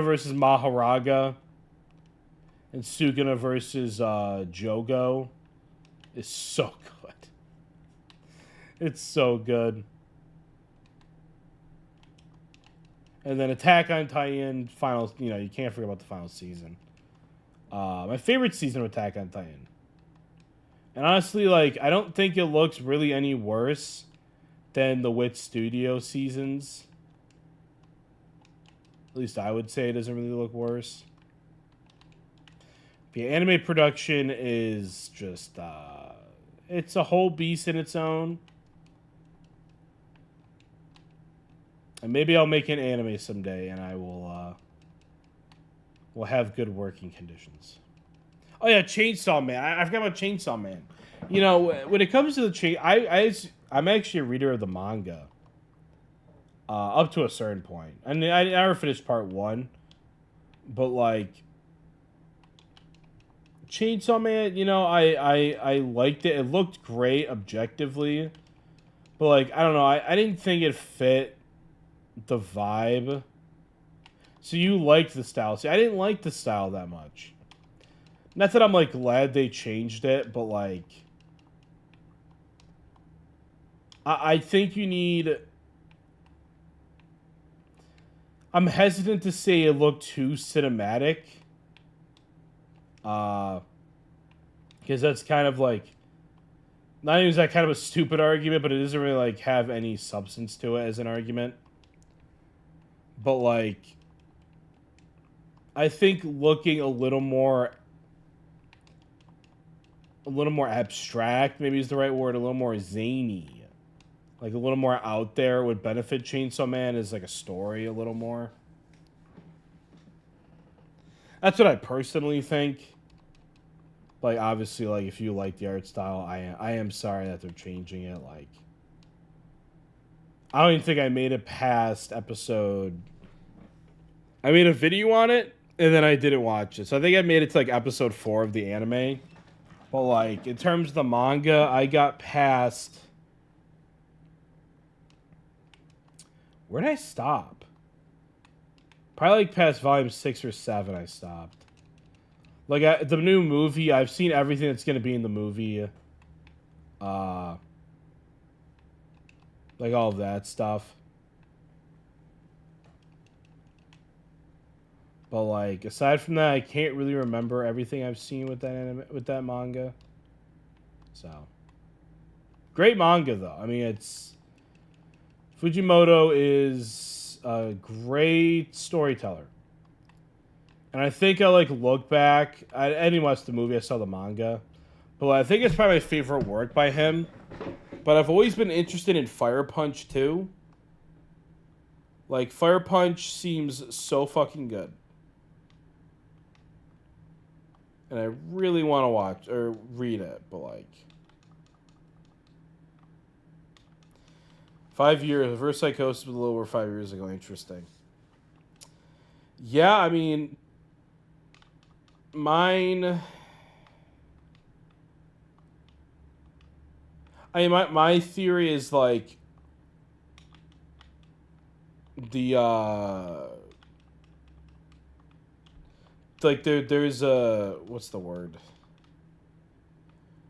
Speaker 1: versus Maharaga. And Sukuna versus Jogo is so good. It's so good. And then Attack on Titan, final, you know, you can't forget about the final season. My favorite season of Attack on Titan. And honestly, like, I don't think it looks really any worse than the Wit Studio seasons. At least I would say it doesn't really look worse. The anime production is just It's a whole beast in its own. And maybe I'll make an anime someday, and I will have good working conditions. Oh yeah, Chainsaw Man. I forgot about Chainsaw Man. You know, when it comes to the I'm actually a reader of the manga. Up to a certain point. I mean, I never finished part 1, but like Chainsaw Man, you know, I liked it. It looked great objectively, but like I don't know, I didn't think it fit the vibe. So you liked the style. See, I didn't like the style that much. Not that I'm like glad they changed it, but like I think you need. I'm hesitant to say it looked too cinematic. Because that's kind of like, not even is that kind of a stupid argument, but it doesn't really like have any substance to it as an argument. But like, I think looking a little more abstract, maybe is the right word, a little more zany, like a little more out there would benefit Chainsaw Man as like a story a little more. That's what I personally think. Like, obviously, like, if you like the art style, I am sorry that they're changing it. Like, I don't even think I made it past episode. I made a video on it, and then I didn't watch it. So I think I made it to, like, episode 4 of the anime. But, like, in terms of the manga, I got past... Where did I stop? Probably, like, past volume 6 or 7 I stopped. Like, the new movie, I've seen everything that's going to be in the movie. Like, all of that stuff. But, like, aside from that, I can't really remember everything I've seen with that manga. So. Great manga, though. I mean, it's... Fujimoto is a great storyteller. And I think I, like, look back... I didn't watch the movie, I saw the manga. But I think it's probably my favorite work by him. But I've always been interested in Fire Punch, too. Like, Fire Punch seems so fucking good. And I really want to watch... or read it, but, like... 5 years. Reverse Psychosis was a little over 5 years ago. Interesting. Yeah, I mean... Mine... I mean, my theory is, like... The, like, there's a... What's the word?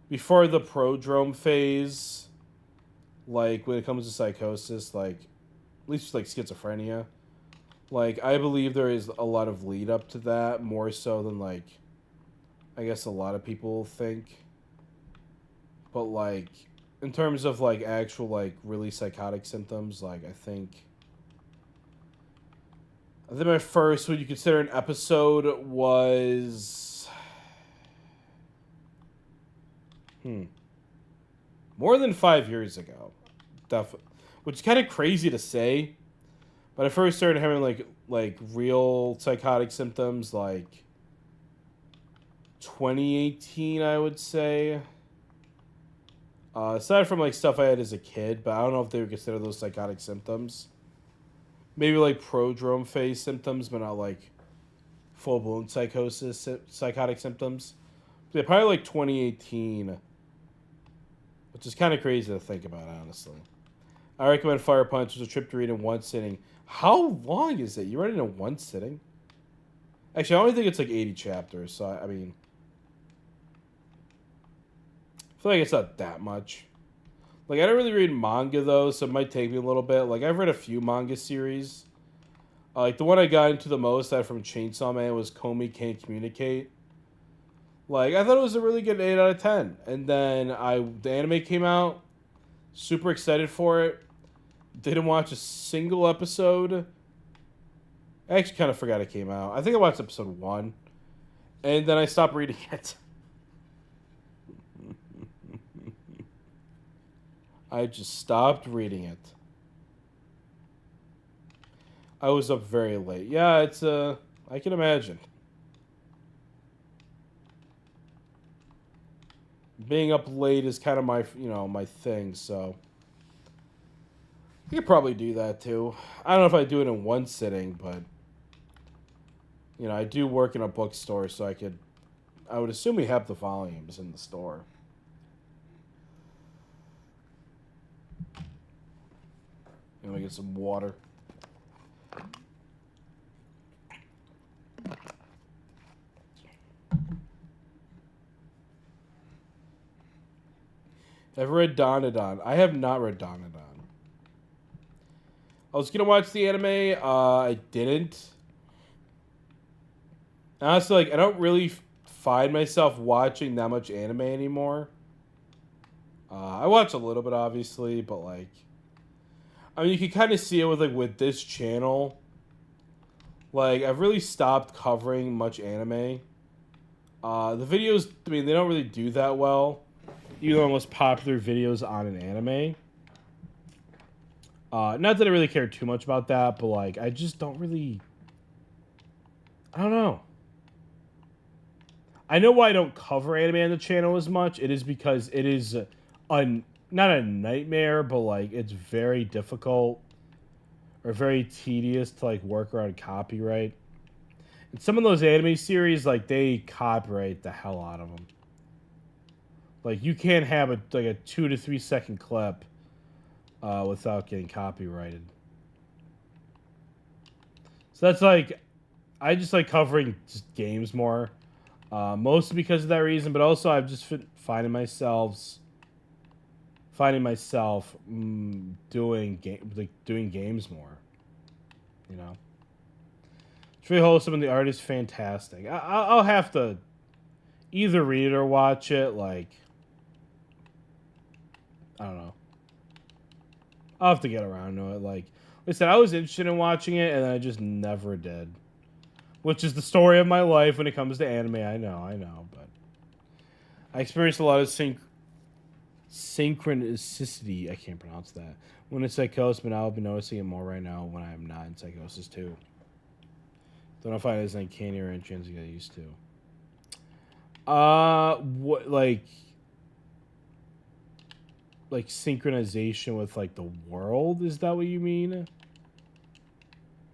Speaker 1: Before the prodrome phase... Like, when it comes to psychosis, like... At least, like, schizophrenia... Like, I believe there is a lot of lead up to that, more so than, like, I guess a lot of people think. But, like, in terms of, like, actual, like, really psychotic symptoms, like, I think my first, what you consider an episode was... More than 5 years ago. Which is kind of crazy to say. But I first started having, like real psychotic symptoms, like, 2018, I would say. Aside from, like, stuff I had as a kid, but I don't know if they would consider those psychotic symptoms. Maybe, like, prodrome phase symptoms, but not, like, full-blown psychotic symptoms. Yeah, probably, like, 2018. Which is kind of crazy to think about, honestly. I recommend Fire Punch. It's a trip to read in one sitting. How long is it? You read it in one sitting? Actually, I only think it's like 80 chapters, so I mean... I feel like it's not that much. Like, I don't really read manga, though, so it might take me a little bit. Like, I've read a few manga series. Like, the one I got into the most out from Chainsaw Man was Komi Can't Communicate. Like, I thought it was a really good 8 out of 10. And then the anime came out. Super excited for it. Didn't watch a single episode. I actually kind of forgot it came out. I think I watched episode 1. And then I stopped reading it. I just stopped reading it. I was up very late. Yeah, it's I can imagine. Being up late is kind of my, my thing, so I could probably do that too. I don't know if I do it in one sitting, but I do work in a bookstore, so I would assume we have the volumes in the store. Let me get some water. I've read Dandadan. I have not read Dandadan. I was gonna watch the anime. I didn't. Honestly, I don't really find myself watching that much anime anymore. I watch a little bit, obviously, but you can kind of see it with this channel. I've really stopped covering much anime. The videos, they don't really do that well. Even the most popular videos on an anime. Not that I really care too much about that, but I just don't really. I don't know. I know why I don't cover anime on the channel as much. It is because it is not a nightmare, but it's very difficult or very tedious to work around copyright. And some of those anime series, they copyright the hell out of them. You can't have a 2 to 3 second clip without getting copyrighted. So that's I just like covering just games more. Mostly because of that reason, but also I've just finding myself doing games more. It's really wholesome and the art is fantastic. I'll have to either read it or watch it. I don't know. I'll have to get around to it. Like I said, I was interested in watching it, and I just never did. Which is the story of my life when it comes to anime. I know, but I experienced a lot of synchronicity. I can't pronounce that. When it's psychosis, but I'll be noticing it more right now when I'm not in psychosis too. Don't know if I as uncanny or intrinsic I used to. What like synchronization with the world? Is that what you mean?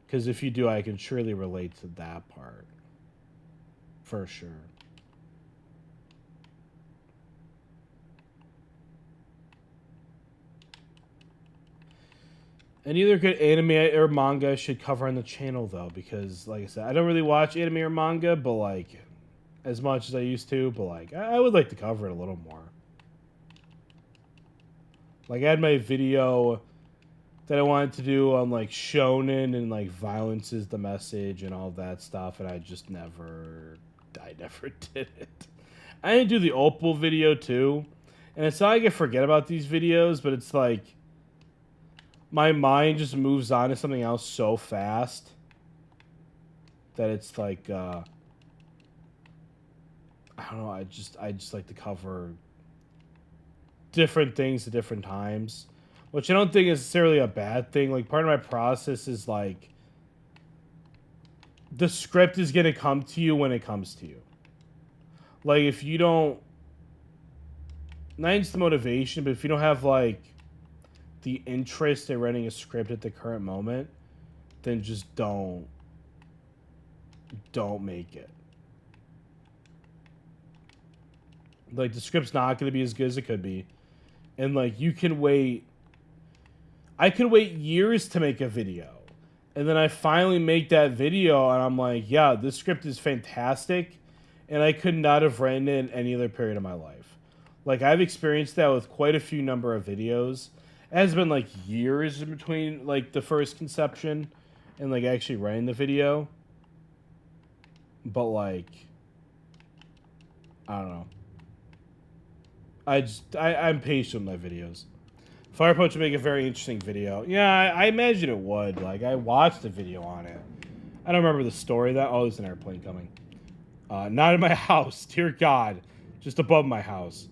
Speaker 1: Because if you do, I can surely relate to that part. For sure. And either good anime or manga should cover on the channel, though, because, like I said, I don't really watch anime or manga, but, as much as I used to, but, I would like to cover it a little more. I had my video that I wanted to do on, shonen and, violence is the message and all that stuff, and I never did it. I didn't do the Opal video, too, and it's not I forget about these videos, but it's my mind just moves on to something else so fast that it's I don't know, I just like to cover different things at different times, which I don't think is necessarily a bad thing. Part of my process is the script is going to come to you when it comes to you. If you don't, not just the motivation, but if you don't have the interest in writing a script at the current moment, then just don't make it. The script's not going to be as good as it could be. And you can wait. I could wait years to make a video. And then I finally make that video and I'm yeah, this script is fantastic. And I could not have written it in any other period of my life. I've experienced that with quite a few number of videos. It has been years in between the first conception and actually writing the video. But I don't know. I'm patient with my videos. Fire Punch would make a very interesting video. Yeah, I imagine it would. I watched the video on it. I don't remember the story. There's an airplane coming. Not in my house. Dear God. Just above my house.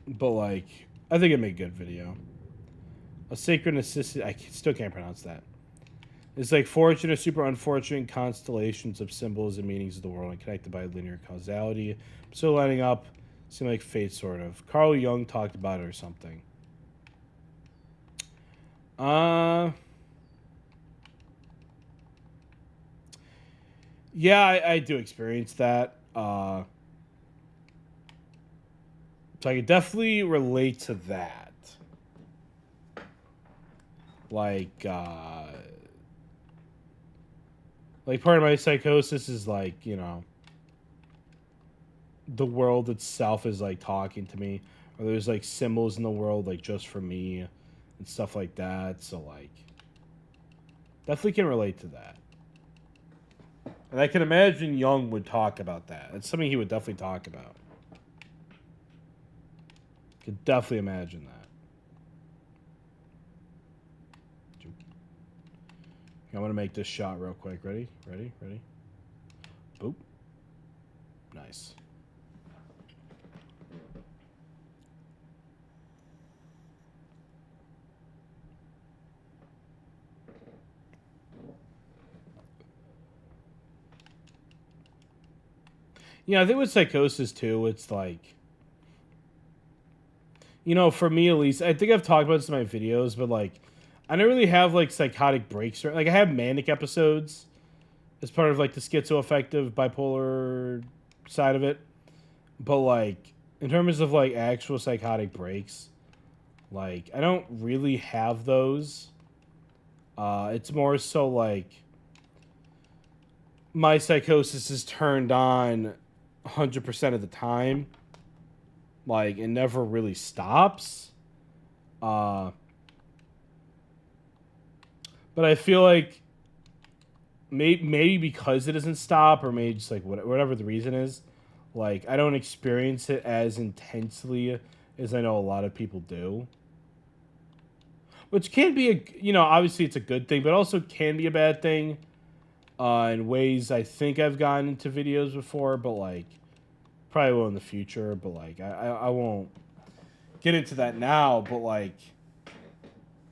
Speaker 1: But, I think it made a good video. A synchronicity, I still can't pronounce that. It's like fortunate, super unfortunate constellations of symbols and meanings of the world and connected by linear causality. So lining up, seem like fate, sort of. Carl Jung talked about it or something. Yeah, I do experience that. So I can definitely relate to that. Like part of my psychosis is like, you know, the world itself is like talking to me, or there's like symbols in the world like just for me and stuff like that. So like definitely can relate to that. And I can imagine Jung would talk about that. It's something he would definitely talk about. Could definitely imagine that. I'm going to make this shot real quick. Ready? Ready? Ready? Boop. Nice. Yeah, I think with psychosis too, it's like, you know, for me at least, I think I've talked about this in my videos, but like, I don't really have like psychotic breaks. Like, I have manic episodes as part of like the schizoaffective bipolar side of it. But like, in terms of like actual psychotic breaks, like, I don't really have those. It's more so like my psychosis is turned on 100% of the time. Like, it never really stops. But I feel like maybe because it doesn't stop, or maybe just like whatever the reason is, like, I don't experience it as intensely as I know a lot of people do. Which can be a, you know, obviously it's a good thing, but also can be a bad thing. In ways I think I've gotten into videos before, but like probably will in the future. But like I won't get into that now. But like,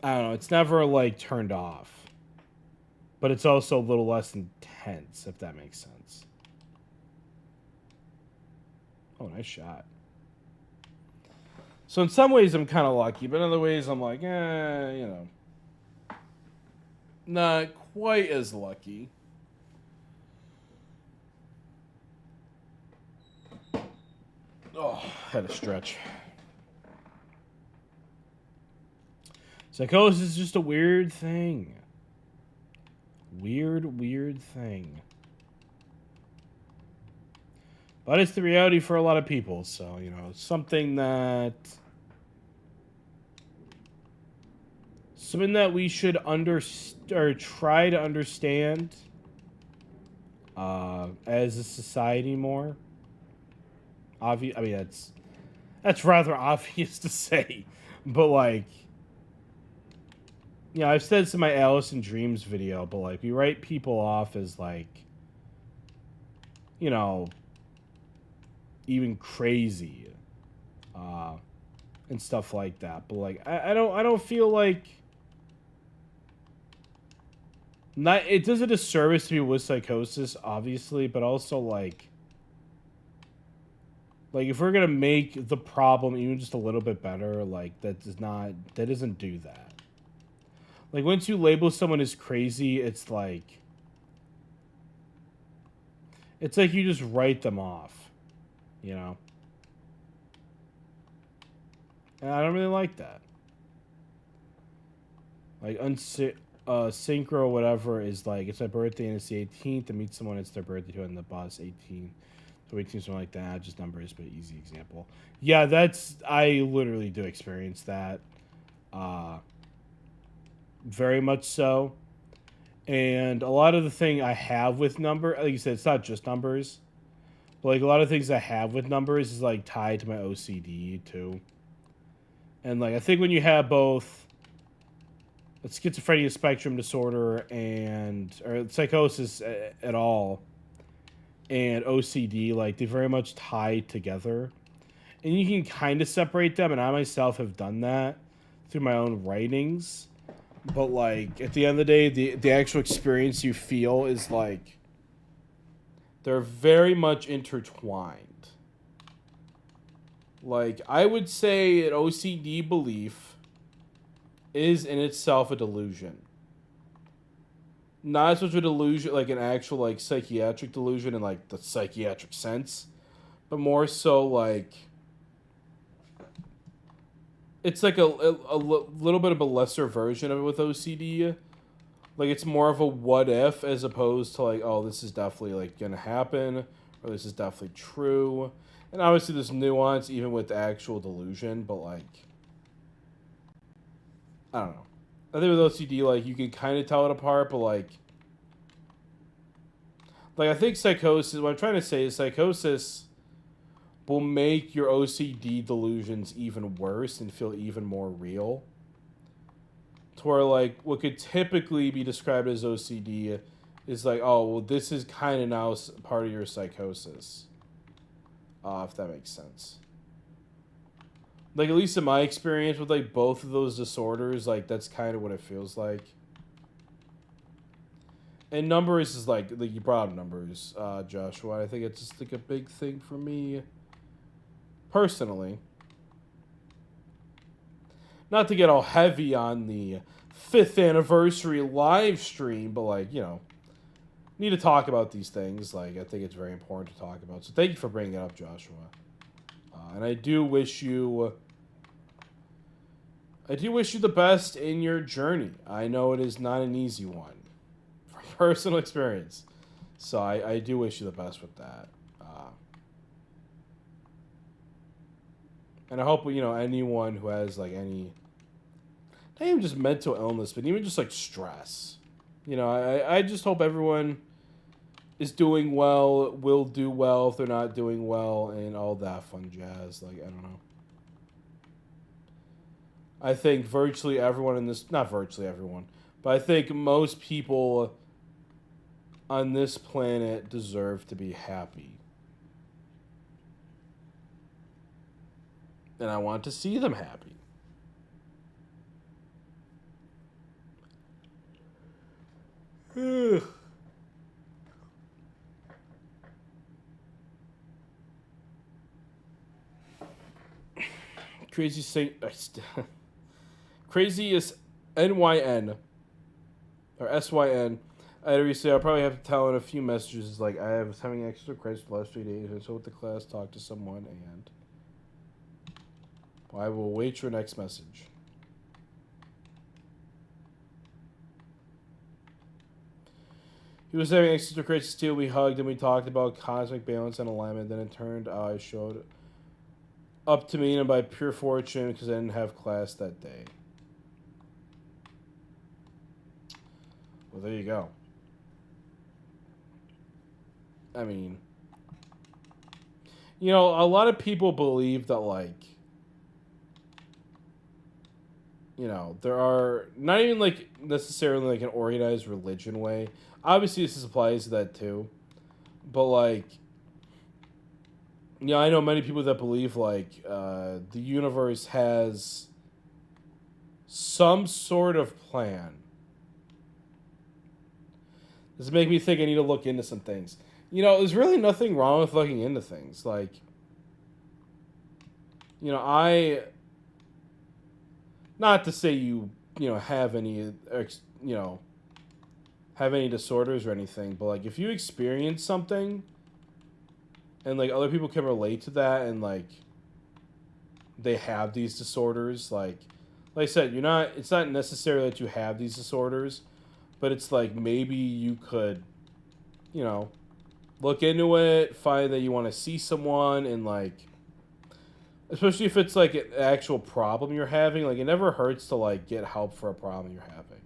Speaker 1: I don't know, it's never like turned off, but it's also a little less intense, if that makes sense. Oh, nice shot. So in some ways I'm kind of lucky, but in other ways I'm like, you know, not quite as lucky. Oh, had a stretch. Psychosis is just a weird thing. Weird thing. But it's the reality for a lot of people, so, you know, something that we should or try to understand as a society more. I mean, that's rather obvious to say, but like, you know, I've said this in my Alice in Dreams video, but like, we write people off as like, you know, even crazy, and stuff like that. But like, I don't feel like, not, it does a disservice to people with psychosis, obviously, but also like if we're gonna make the problem even just a little bit better, like that doesn't do that. Like, once you label someone as crazy, it's like you just write them off, you know? And I don't really like that. Like, synchro whatever is like, it's my birthday and it's the 18th, to meet someone it's their birthday too, and the bus 18. So 18, something like that, just numbers, but easy example. Yeah, I literally do experience that. Very much so. And a lot of the thing I have with number, like you said, it's not just numbers, but like a lot of things I have with numbers is like tied to my OCD too. And like, I think when you have both a schizophrenia spectrum disorder or psychosis at all, and OCD, like, they very much tie together. and you can kind of separate them, and I myself have done that through my own writings. But like at the end of the day, the actual experience you feel is like they're very much intertwined. Like I would say an OCD belief is in itself a delusion. Not as much a delusion like an actual like psychiatric delusion in like the psychiatric sense, but more so like it's like a little bit of a lesser version of it with OCD. Like it's more of a what if as opposed to like, oh, this is definitely like gonna happen or this is definitely true. And obviously there's nuance even with the actual delusion, but like I don't know. I think with OCD like you can kind of tell it apart, but like I think psychosis, what I'm trying to say is psychosis will make your OCD delusions even worse and feel even more real. To where, like, what could typically be described as OCD is like, oh, well, this is kind of now part of your psychosis. If that makes sense. Like, at least in my experience with, like, both of those disorders, like, that's kind of what it feels like. And numbers is like you brought up numbers, Joshua. I think it's just like a big thing for me personally. Not to get all heavy on the 5th anniversary live stream, but like, you know, need to talk about these things. Like, I think it's very important to talk about. So thank you for bringing it up, Joshua. And I do wish you the best in your journey. I know it is not an easy one. Personal experience, so I do wish you the best with that, and I hope anyone who has like any, not even just mental illness, but even just like stress, I just hope everyone is doing well, will do well if they're not doing well, and all that fun jazz. Like, I don't know. I think virtually everyone in this, not virtually everyone, but I think most people on this planet deserve to be happy. And I want to see them happy. Crazy Saint... Craziest NYN. Or SYN. I recently, I'll probably have to tell in a few messages. Like, I was having extra credits the last 3 days, and so with the class, talk to someone, and I will wait your next message. He was having extra credits too. We hugged and we talked about cosmic balance and alignment. Then it turned out I showed up to me, and by pure fortune, because I didn't have class that day. Well, there you go. I mean, a lot of people believe that, like, there are not even, like, necessarily, like, an organized religion way. Obviously, this applies to that, too. But, like, I know many people that believe, like, the universe has some sort of plan. This is making me think I need to look into some things. There's really nothing wrong with looking into things. Like, not to say you have any, have any disorders or anything, but, like, if you experience something and, like, other people can relate to that and, like, they have these disorders, like I said, it's not necessarily that you have these disorders, but it's, like, maybe you could, look into it, find that you want to see someone, and, like, especially if it's, like, an actual problem you're having, like, it never hurts to, like, get help for a problem you're having.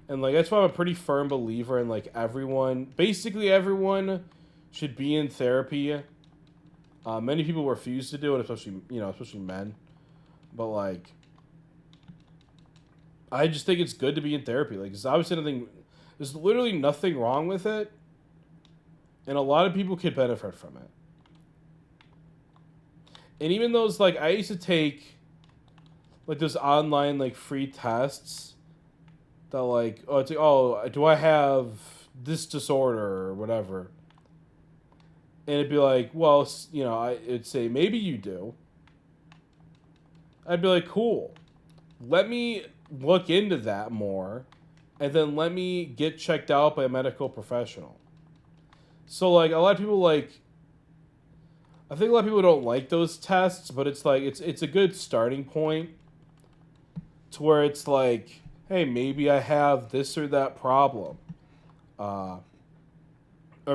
Speaker 1: And, like, that's why I'm a pretty firm believer in, like, basically everyone should be in therapy. Many people refuse to do it, especially men. But, like, I just think it's good to be in therapy. Like, there's literally nothing wrong with it. And a lot of people could benefit from it. And even those, like, I used to take, like, those online, like, free tests that, like, oh, it's like, oh, do I have this disorder or whatever? And it'd be like, well, you know, it'd say, maybe you do. I'd be like, cool. Let me look into that more, and then let me get checked out by a medical professional. So, like, a lot of people, like, I think a lot of people don't like those tests, but it's like, it's a good starting point to where it's like, hey, maybe I have this or that problem. Or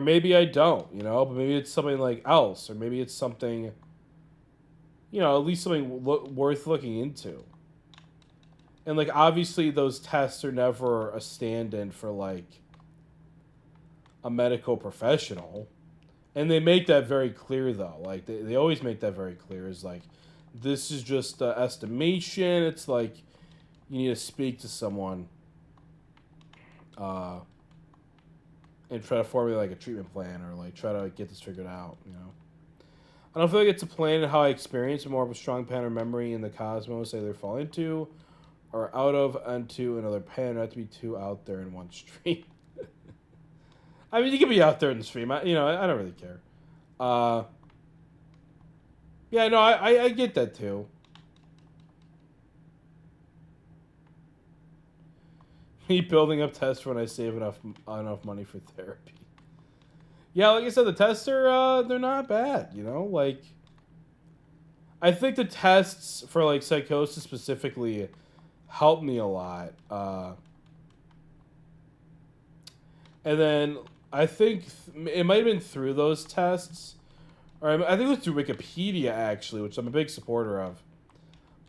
Speaker 1: maybe I don't, you know, but maybe it's something like else, or maybe it's something, you know, at least something worth looking into. And, like, obviously those tests are never a stand-in for, like, a medical professional. And they make that very clear, though. Like, they always make that very clear. Is like, this is just estimation. It's like, you need to speak to someone and try to formulate, like, a treatment plan, or, like, try to, like, get this figured out, you know? I don't feel like it's a plan in how I experience more of a strong pattern memory in the cosmos I either fall into or out of onto another pattern, not to be too out there in one stream. I mean, you can be out there in the stream. I don't really care. Yeah, no, I get that too. Me building up tests when I save enough money for therapy. Yeah, like I said, the tests are they're not bad. You know, like, I think the tests for, like, psychosis specifically helped me a lot. And then I think it might have been through those tests, or I think it was through Wikipedia, actually, which I'm a big supporter of.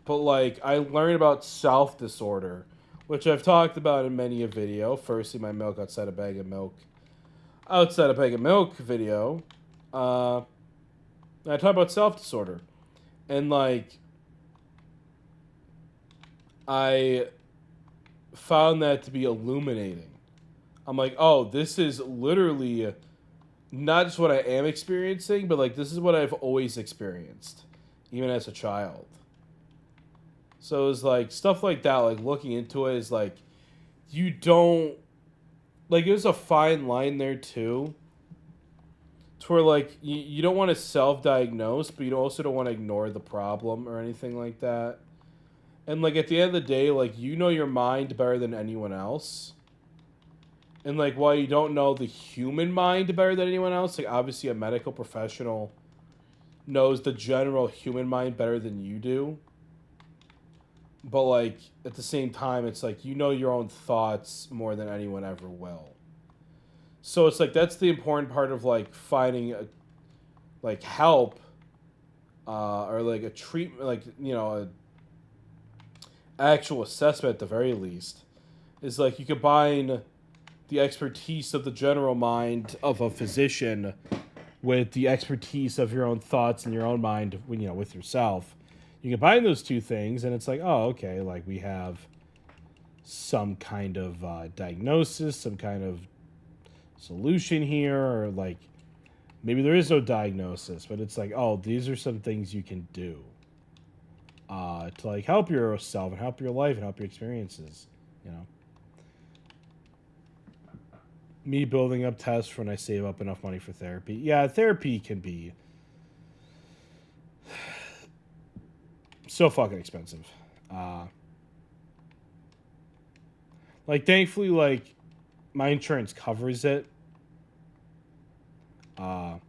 Speaker 1: But, like, I learned about self-disorder, which I've talked about in many a video. Firstly, my milk outside a bag of milk video. I talk about self-disorder. And, like, I found that to be illuminating. I'm like, oh, this is literally not just what I am experiencing, but, like, this is what I've always experienced, even as a child. So it's like stuff like that, like, looking into it is like, you don't, like, there's a fine line there too, to where, like, you don't want to self-diagnose, but you also don't want to ignore the problem or anything like that. And, like, at the end of the day, like, you know your mind better than anyone else. And, like, while you don't know the human mind better than anyone else, like, obviously a medical professional knows the general human mind better than you do. But, like, at the same time, it's like, you know your own thoughts more than anyone ever will. So it's like, that's the important part of, like, finding, like, help, or, like, a treatment, like, you know, a actual assessment at the very least. Is, like, you combine the expertise of the general mind of a physician with the expertise of your own thoughts and your own mind, you know, with yourself. You combine those two things, and it's like, oh, okay, like, we have some kind of diagnosis, some kind of solution here, or, like, maybe there is no diagnosis, but it's like, oh, these are some things you can do to, like, help yourself and help your life and help your experiences, you know. Me building up tests when I save up enough money for therapy. Yeah, therapy can be so fucking expensive. Like, thankfully, like, my insurance covers it. So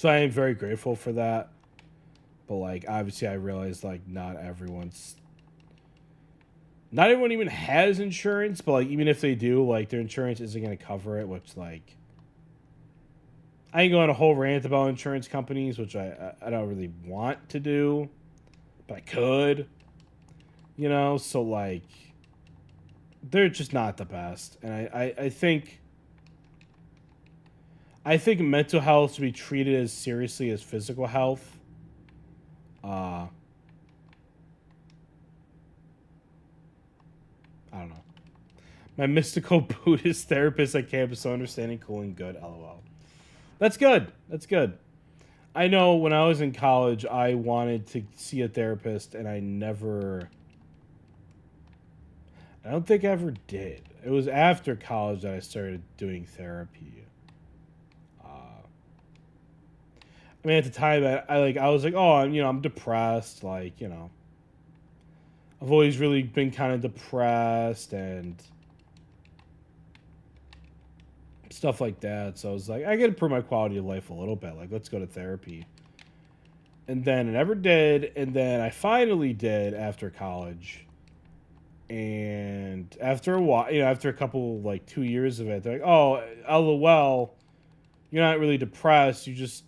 Speaker 1: I am very grateful for that. But, like, obviously I realize, like, not everyone even has insurance, but, like, even if they do, like, their insurance isn't going to cover it, which, like, I ain't going on a whole rant about insurance companies, which I don't really want to do, but I could, you know, so, like, they're just not the best. And I think mental health should be treated as seriously as physical health. I don't know. My mystical Buddhist therapist at campus, so understanding, cool, and good. LOL. That's good. That's good. I know when I was in college, I wanted to see a therapist, and I don't think I ever did. It was after college that I started doing therapy. I mean, at the time, I was like, oh, I'm depressed. Like, I've always really been kind of depressed and stuff like that. So I was like, I gotta improve my quality of life a little bit. Like, let's go to therapy. And then I never did, and then I finally did after college. And after a while, after a couple, like 2 years of it, they're like, oh, LOL, you're not really depressed. You just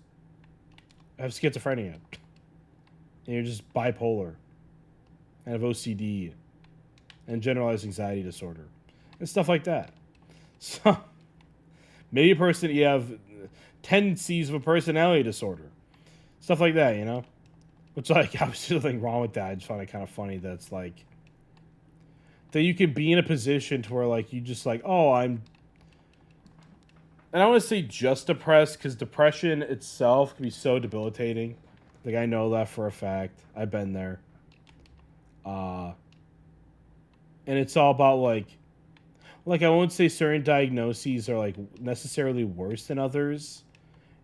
Speaker 1: have schizophrenia. And you're just bipolar. And have OCD. And generalized anxiety disorder. And stuff like that. So, maybe you have tendencies of a personality disorder. Stuff like that, Which, like, obviously nothing wrong with that. I just find it kind of funny that it's like, that you could be in a position to where, like, you just like, oh, and I don't want to say just depressed, because depression itself can be so debilitating. Like, I know that for a fact. I've been there. And it's all about, like, I won't say certain diagnoses are, like, necessarily worse than others.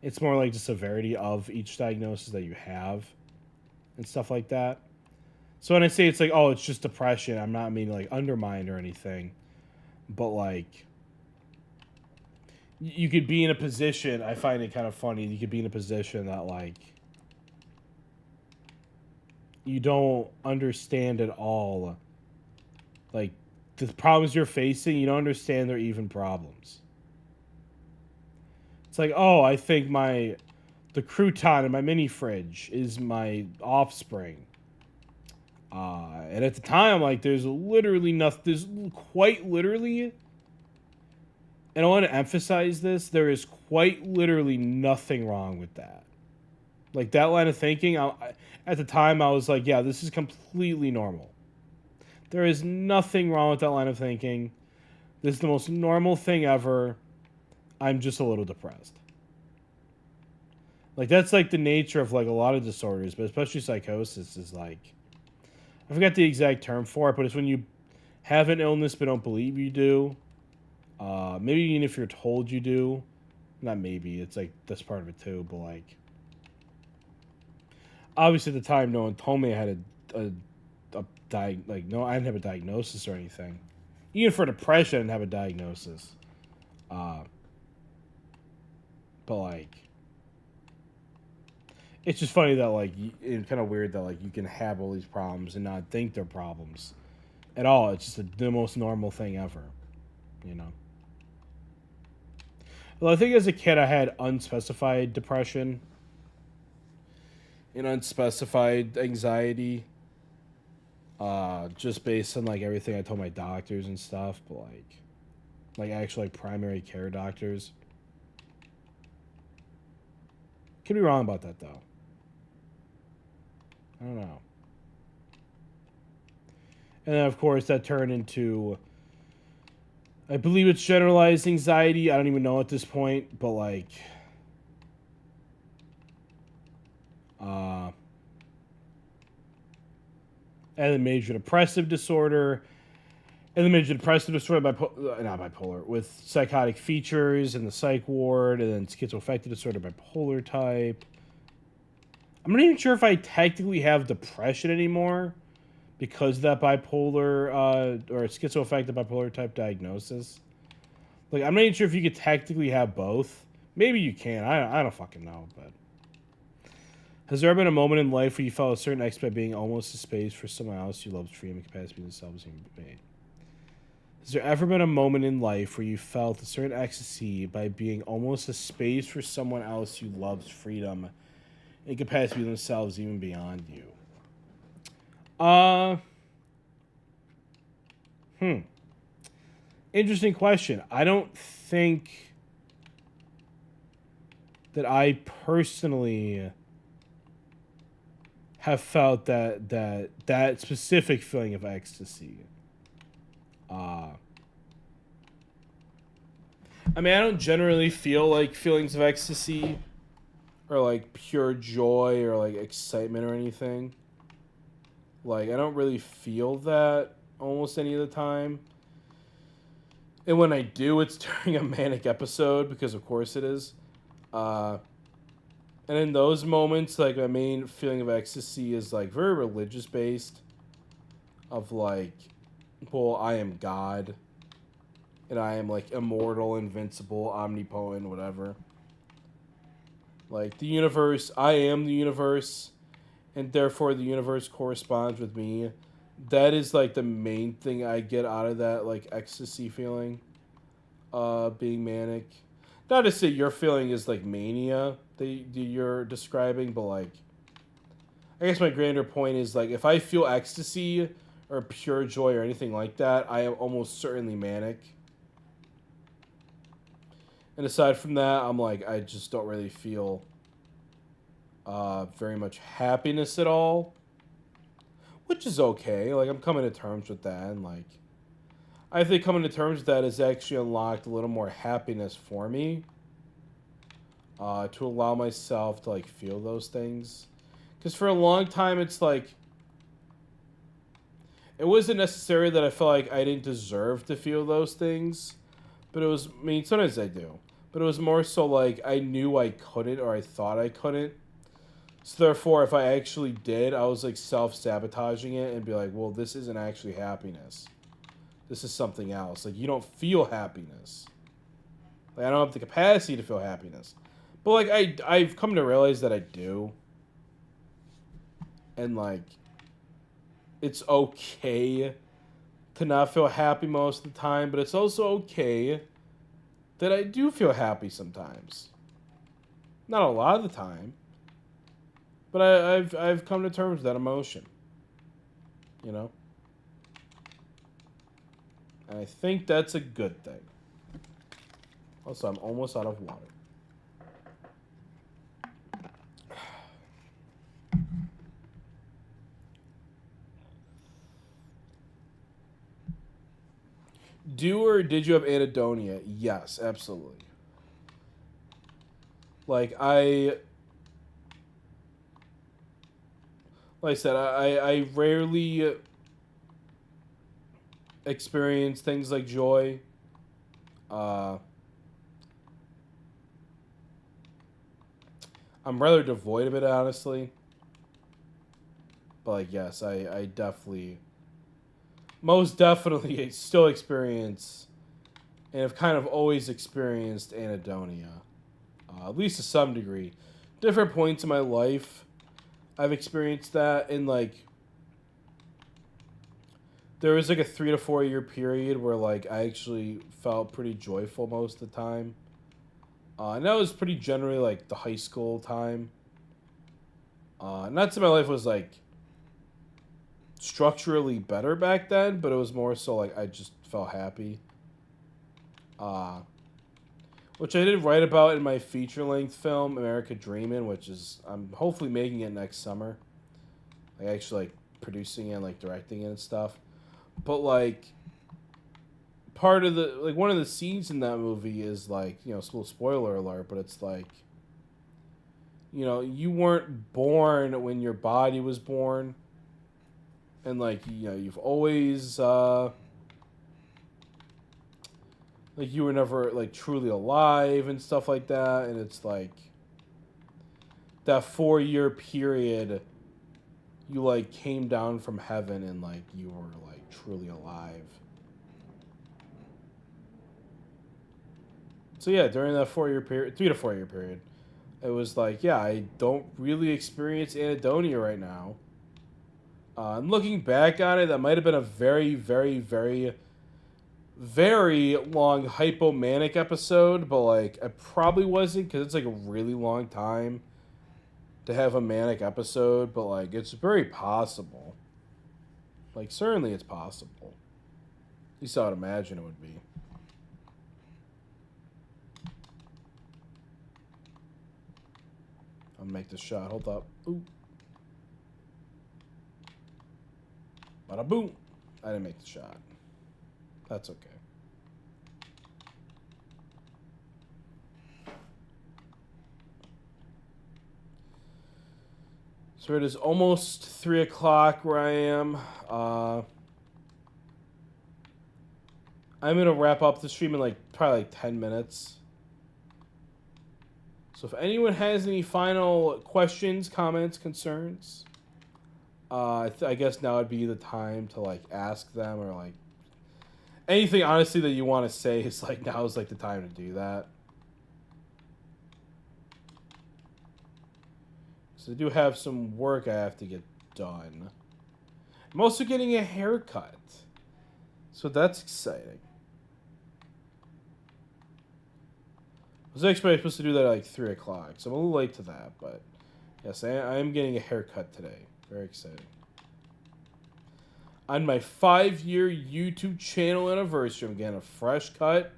Speaker 1: It's more like the severity of each diagnosis that you have and stuff like that. So when I say it's like, oh, it's just depression, I'm not meaning, like, undermine or anything. But, like, you could be in a position, I find it kind of funny, you could be in a position that, like, you don't understand at all, like, the problems you're facing, you don't understand they're even problems. It's like, oh, I think the crouton in my mini fridge is my offspring. And at the time, like, there's quite literally, and I want to emphasize this, there is quite literally nothing wrong with that. Like, that line of thinking, at the time, I was like, yeah, this is completely normal. There is nothing wrong with that line of thinking. This is the most normal thing ever. I'm just a little depressed. Like, that's, like, the nature of, like, a lot of disorders, but especially psychosis is, like, I forgot the exact term for it, but it's when you have an illness but don't believe you do. Maybe even if you're told you do. Not maybe, it's, like, that's part of it, too, but, like, obviously at the time, no one told me I had I didn't have a diagnosis or anything. Even for depression, I didn't have a diagnosis. But, like, it's just funny that, like, it's kind of weird that, like, you can have all these problems and not think they're problems at all. It's just the most normal thing ever, Well, I think as a kid, I had unspecified depression and unspecified anxiety. Just based on, like, everything I told my doctors and stuff, but, like actually, like, primary care doctors. Could be wrong about that, though. I don't know. And then, of course, that turned into, I believe it's generalized anxiety. I don't even know at this point, but, like, and then major depressive disorder, and the major depressive disorder, not bipolar, with psychotic features in the psych ward, and then schizoaffective disorder, bipolar type. I'm not even sure if I technically have depression anymore because of that bipolar or schizoaffective bipolar type diagnosis. Like, I'm not even sure if you could technically have both. Maybe you can. I don't fucking know, but. Has there ever been a moment in life where you felt a certain X by being almost a space for someone else you loved, freedom and capacity themselves and made? Has there ever been a moment in life where you felt a certain ecstasy by being almost a space for someone else you love's freedom and capacity themselves even beyond you? Interesting question. I don't think that I personally have felt that specific feeling of ecstasy. I mean, I don't generally feel like feelings of ecstasy or like pure joy or like excitement or anything. Like I don't really feel that almost any of the time. And when I do, it's during a manic episode because of course it is. Uh, and in those moments, like my main feeling of ecstasy is like very religious based. Of like, well, I am God, and I am like immortal, invincible, omnipotent, whatever. Like the universe, I am the universe, and therefore the universe corresponds with me. That is like the main thing I get out of that like ecstasy feeling, being manic. Not to say your feeling is like mania that you're describing, but like I guess my grander point is like if I feel ecstasy or pure joy or anything like that, I am almost certainly manic. And aside from that, I'm like I just don't really feel very much happiness at all, which is okay. Like I'm coming to terms with that, and like I think coming to terms with that has actually unlocked a little more happiness for me. To allow myself to like feel those things, because for a long time it's like it wasn't necessary that I felt like I didn't deserve to feel those things, but it was. I mean, sometimes I do, but it was more so like I knew I couldn't or I thought I couldn't. So therefore, if I actually did, I was like self-sabotaging it and be like, well, this isn't actually happiness. This is something else. Like you don't feel happiness. Like I don't have the capacity to feel happiness. But like I've come to realize that I do. And like it's okay to not feel happy most of the time, but it's also okay that I do feel happy sometimes. Not a lot of the time. But I've come to terms with that emotion. You know? And I think that's a good thing. Also, I'm almost out of water. Do or did you have anhedonia? Yes, absolutely. Like like I said, I rarely experience things like joy. Uh, I'm rather devoid of it, honestly. But like, yes, I definitely, most definitely, still experience, and have kind of always experienced anhedonia, at least to some degree. Different points in my life, I've experienced that. In like, there was like a 3 to 4 year period where like I actually felt pretty joyful most of the time. And that was pretty generally like the high school time. Not that my life was like structurally better back then, but it was more so like I just felt happy. Uh, which I did write about in my feature length film America Dreamin', which is I'm hopefully making it next summer. Like actually like producing it and like directing it and stuff. But like part of the like one of the scenes in that movie is like, you know, it's a little spoiler alert, but it's like, you know, you weren't born when your body was born, and like, you know, you've always like you were never like truly alive and stuff like that, and it's like that 4 year period you like came down from heaven and like you were like truly alive. So yeah, during that 4 year period, 3 to 4 year period, it was like, yeah, I don't really experience anhedonia right now. And looking back on it, that might have been a very, very, very, very long hypomanic episode, but like, I probably wasn't because it's like a really long time to have a manic episode, but like, it's very possible. Like, certainly it's possible. At least I would imagine it would be. I'll make this shot. Hold up. Ooh. Bada boom. I didn't make the shot. That's okay. So it is almost 3 o'clock where I am. I'm going to wrap up the stream in probably 10 minutes. So if anyone has any final questions, comments, concerns, I guess now would be the time to ask them, or anything honestly that you want to say is now is the time to do that. So I do have some work I have to get done. I'm also getting a haircut, so that's exciting. I was actually supposed to do that at 3 o'clock, so I'm a little late to that, but yes, I am getting a haircut today. Very exciting. On my 5-year YouTube channel anniversary, I'm getting a fresh cut,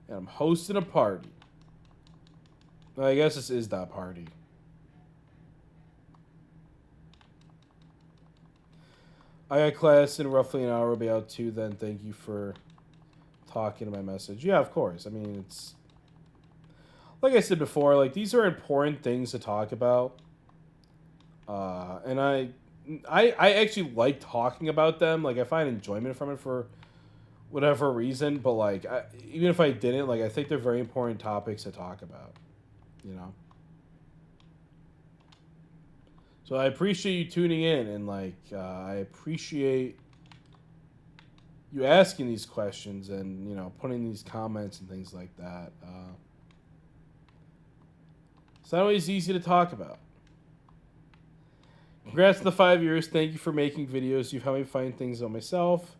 Speaker 1: and I'm hosting a party. Well, I guess this is that party. I got class in roughly an hour. I'll be out too then. Thank you for talking to my message. Yeah, of course. I mean, it's... Like I said before, these are important things to talk about. And I actually like talking about them. I find enjoyment from it for whatever reason. But, even if I didn't, I think they're very important topics to talk about. You know? So I appreciate you tuning in, and I appreciate you asking these questions and putting these comments and things like that. It's not always easy to talk about. Congrats on the 5 years. Thank you for making videos. You've helped me find things on myself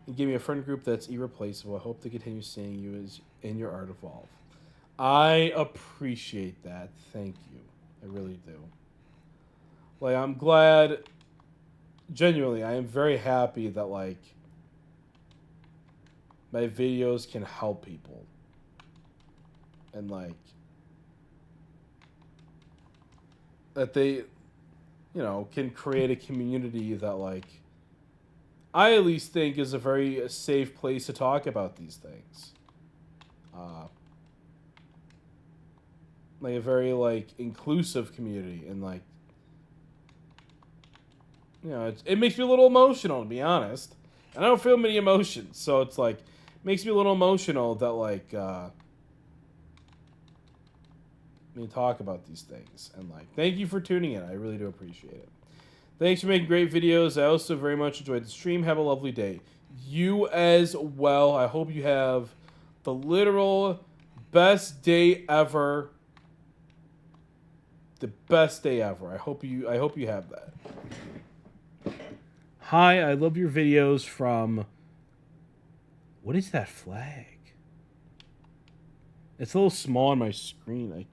Speaker 1: and give me a friend group that's irreplaceable. I hope to continue seeing you in your art evolve. I appreciate that. Thank you. I really do. I'm glad, genuinely, I am very happy that, my videos can help people. And, that they, can create a community that, I at least think is a very safe place to talk about these things. A very, inclusive community, and, it makes me a little emotional, to be honest. And I don't feel many emotions, so it's makes me a little emotional that me talk about these things. And thank you for tuning in. I really do appreciate it. Thanks for making great videos. I also very much enjoyed the stream. Have a lovely day. You as well. I hope you have the literal best day ever. The best day ever. I hope you have that. Hi, I love your videos from... What is that flag? It's a little small on my screen.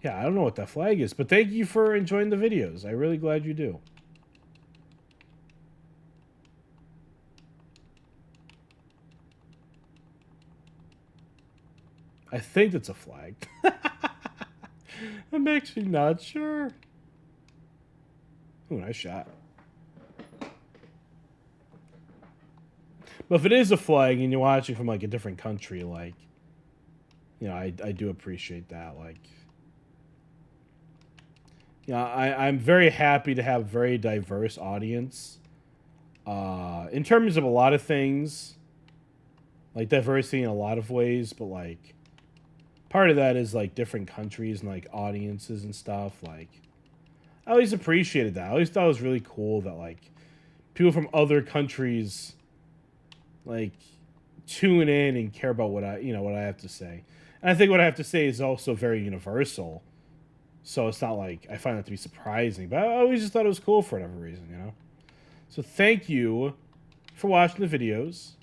Speaker 1: Yeah, I don't know what that flag is, but thank you for enjoying the videos. I'm really glad you do. I think it's a flag. I'm actually not sure. Ooh, nice shot. But if it is a flag and you're watching from a different country, I do appreciate that. I'm very happy to have a very diverse audience. In terms of a lot of things, diversity in a lot of ways, but part of that is different countries and audiences and stuff. I always appreciated that. I always thought it was really cool that people from other countries tune in and care about what I have to say. And I think what I have to say is also very universal. So it's not I find that to be surprising, but I always just thought it was cool for whatever reason, So thank you for watching the videos,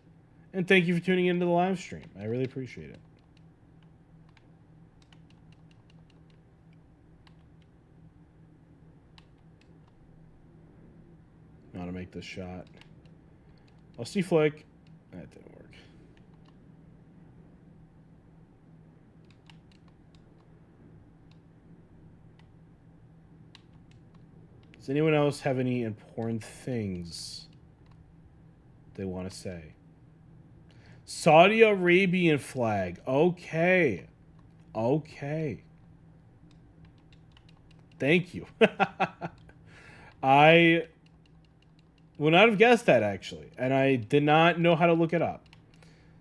Speaker 1: and thank you for tuning into the live stream. I really appreciate it. I want to make this shot. I'll see flick. That didn't work. Does anyone else have any important things they want to say? Saudi Arabian flag. Okay. Okay. Thank you. I would not have guessed that, actually. And I did not know how to look it up.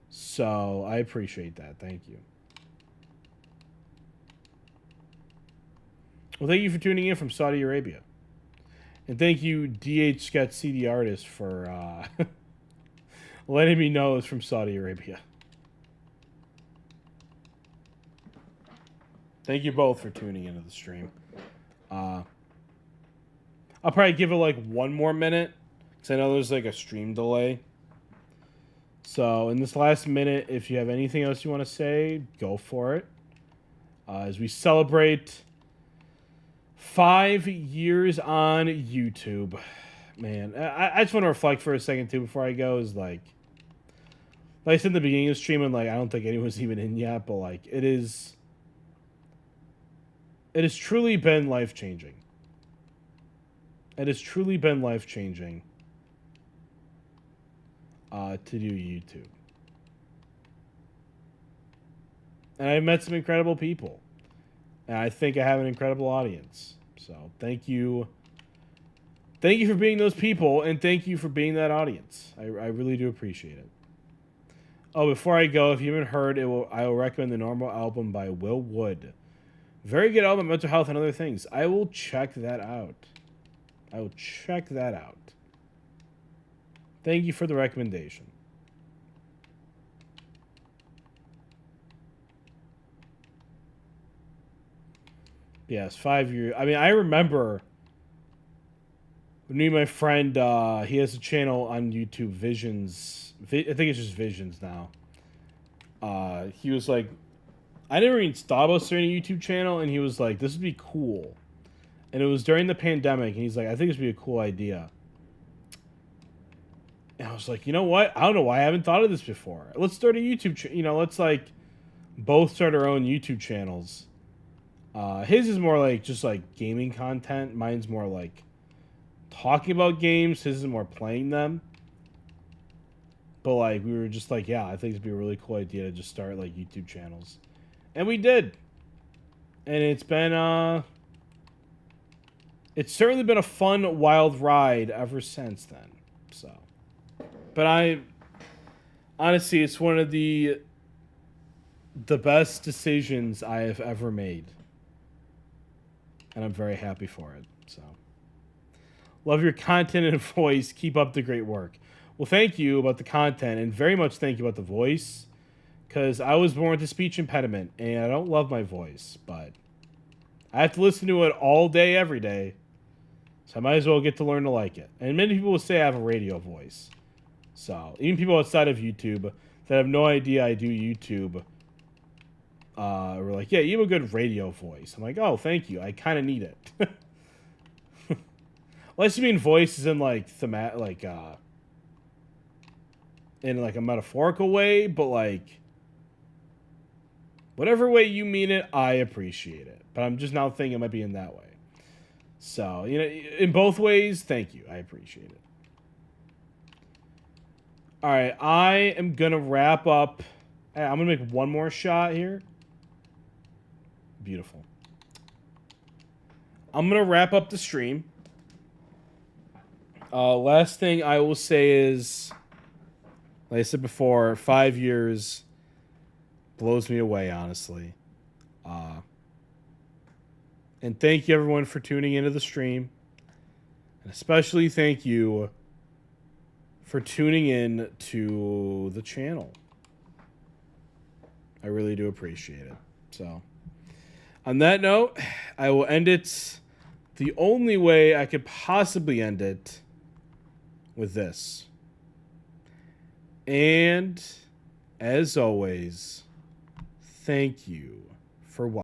Speaker 1: So, I appreciate that. Thank you. Well, thank you for tuning in from Saudi Arabia. And thank you, DH Sketch CD Artist, for letting me know it's from Saudi Arabia. Thank you both for tuning into the stream. I'll probably give it like 1 more minute, because I know there's like a stream delay. So in this last minute, if you have anything else you want to say, go for it. As we celebrate 5 years on YouTube. Man, I just want to reflect for a second too before I go. Is like I said in the beginning of the stream, and like I don't think anyone's even in yet, but like it has truly been life-changing. It has truly been life-changing to do YouTube. And I've met some incredible people. And I think I have an incredible audience. So thank you. Thank you for being those people, and thank you for being that audience. I really do appreciate it. Oh, before I go, if you haven't heard, I will recommend the Normal album by Will Wood. Very good album, mental health and other things. I will check that out. I will check that out. Thank you for the recommendation. Yes, 5 years. I mean, I remember me and my friend, he has a channel on YouTube, Visions. I think it's just Visions now. He was like, I never even thought about starting a YouTube channel, and he was like, this would be cool. And it was during the pandemic, and he's like, I think this would be a cool idea. And I was like, you know what? I don't know why I haven't thought of this before. Let's start a YouTube channel. You know, let's like both start our own YouTube channels. His is more like just like gaming content. Mine's more like talking about games. His is more playing them. But like we were just like, yeah, I think it'd be a really cool idea to just start like YouTube channels. And we did. And it's been it's certainly been a fun, wild ride ever since then. So, but honestly, it's one of the best decisions I have ever made. And I'm very happy for it. So, love your content and voice. Keep up the great work. Well, thank you about the content, and very much thank you about the voice, because I was born with a speech impediment, and I don't love my voice, but I have to listen to it all day, every day, so I might as well get to learn to like it. And many people will say I have a radio voice. So, even people outside of YouTube that have no idea I do YouTube were like, yeah, you have a good radio voice. I'm like, oh, thank you. I kind of need it. Unless you mean voice is in like in like a metaphorical way, but like whatever way you mean it, I appreciate it. But I'm just now thinking it might be in that way. So, you know, in both ways, thank you. I appreciate it. All right, I am going to wrap up. I'm going to make one more shot here. Beautiful. I'm going to wrap up the stream. Last thing I will say is, like I said before, 5 years blows me away, honestly. And thank you, everyone, for tuning into the stream. And especially thank you for tuning in to the channel. I really do appreciate it. So, on that note, I will end it the only way I could possibly end it, with this. And, as always, thank you for watching.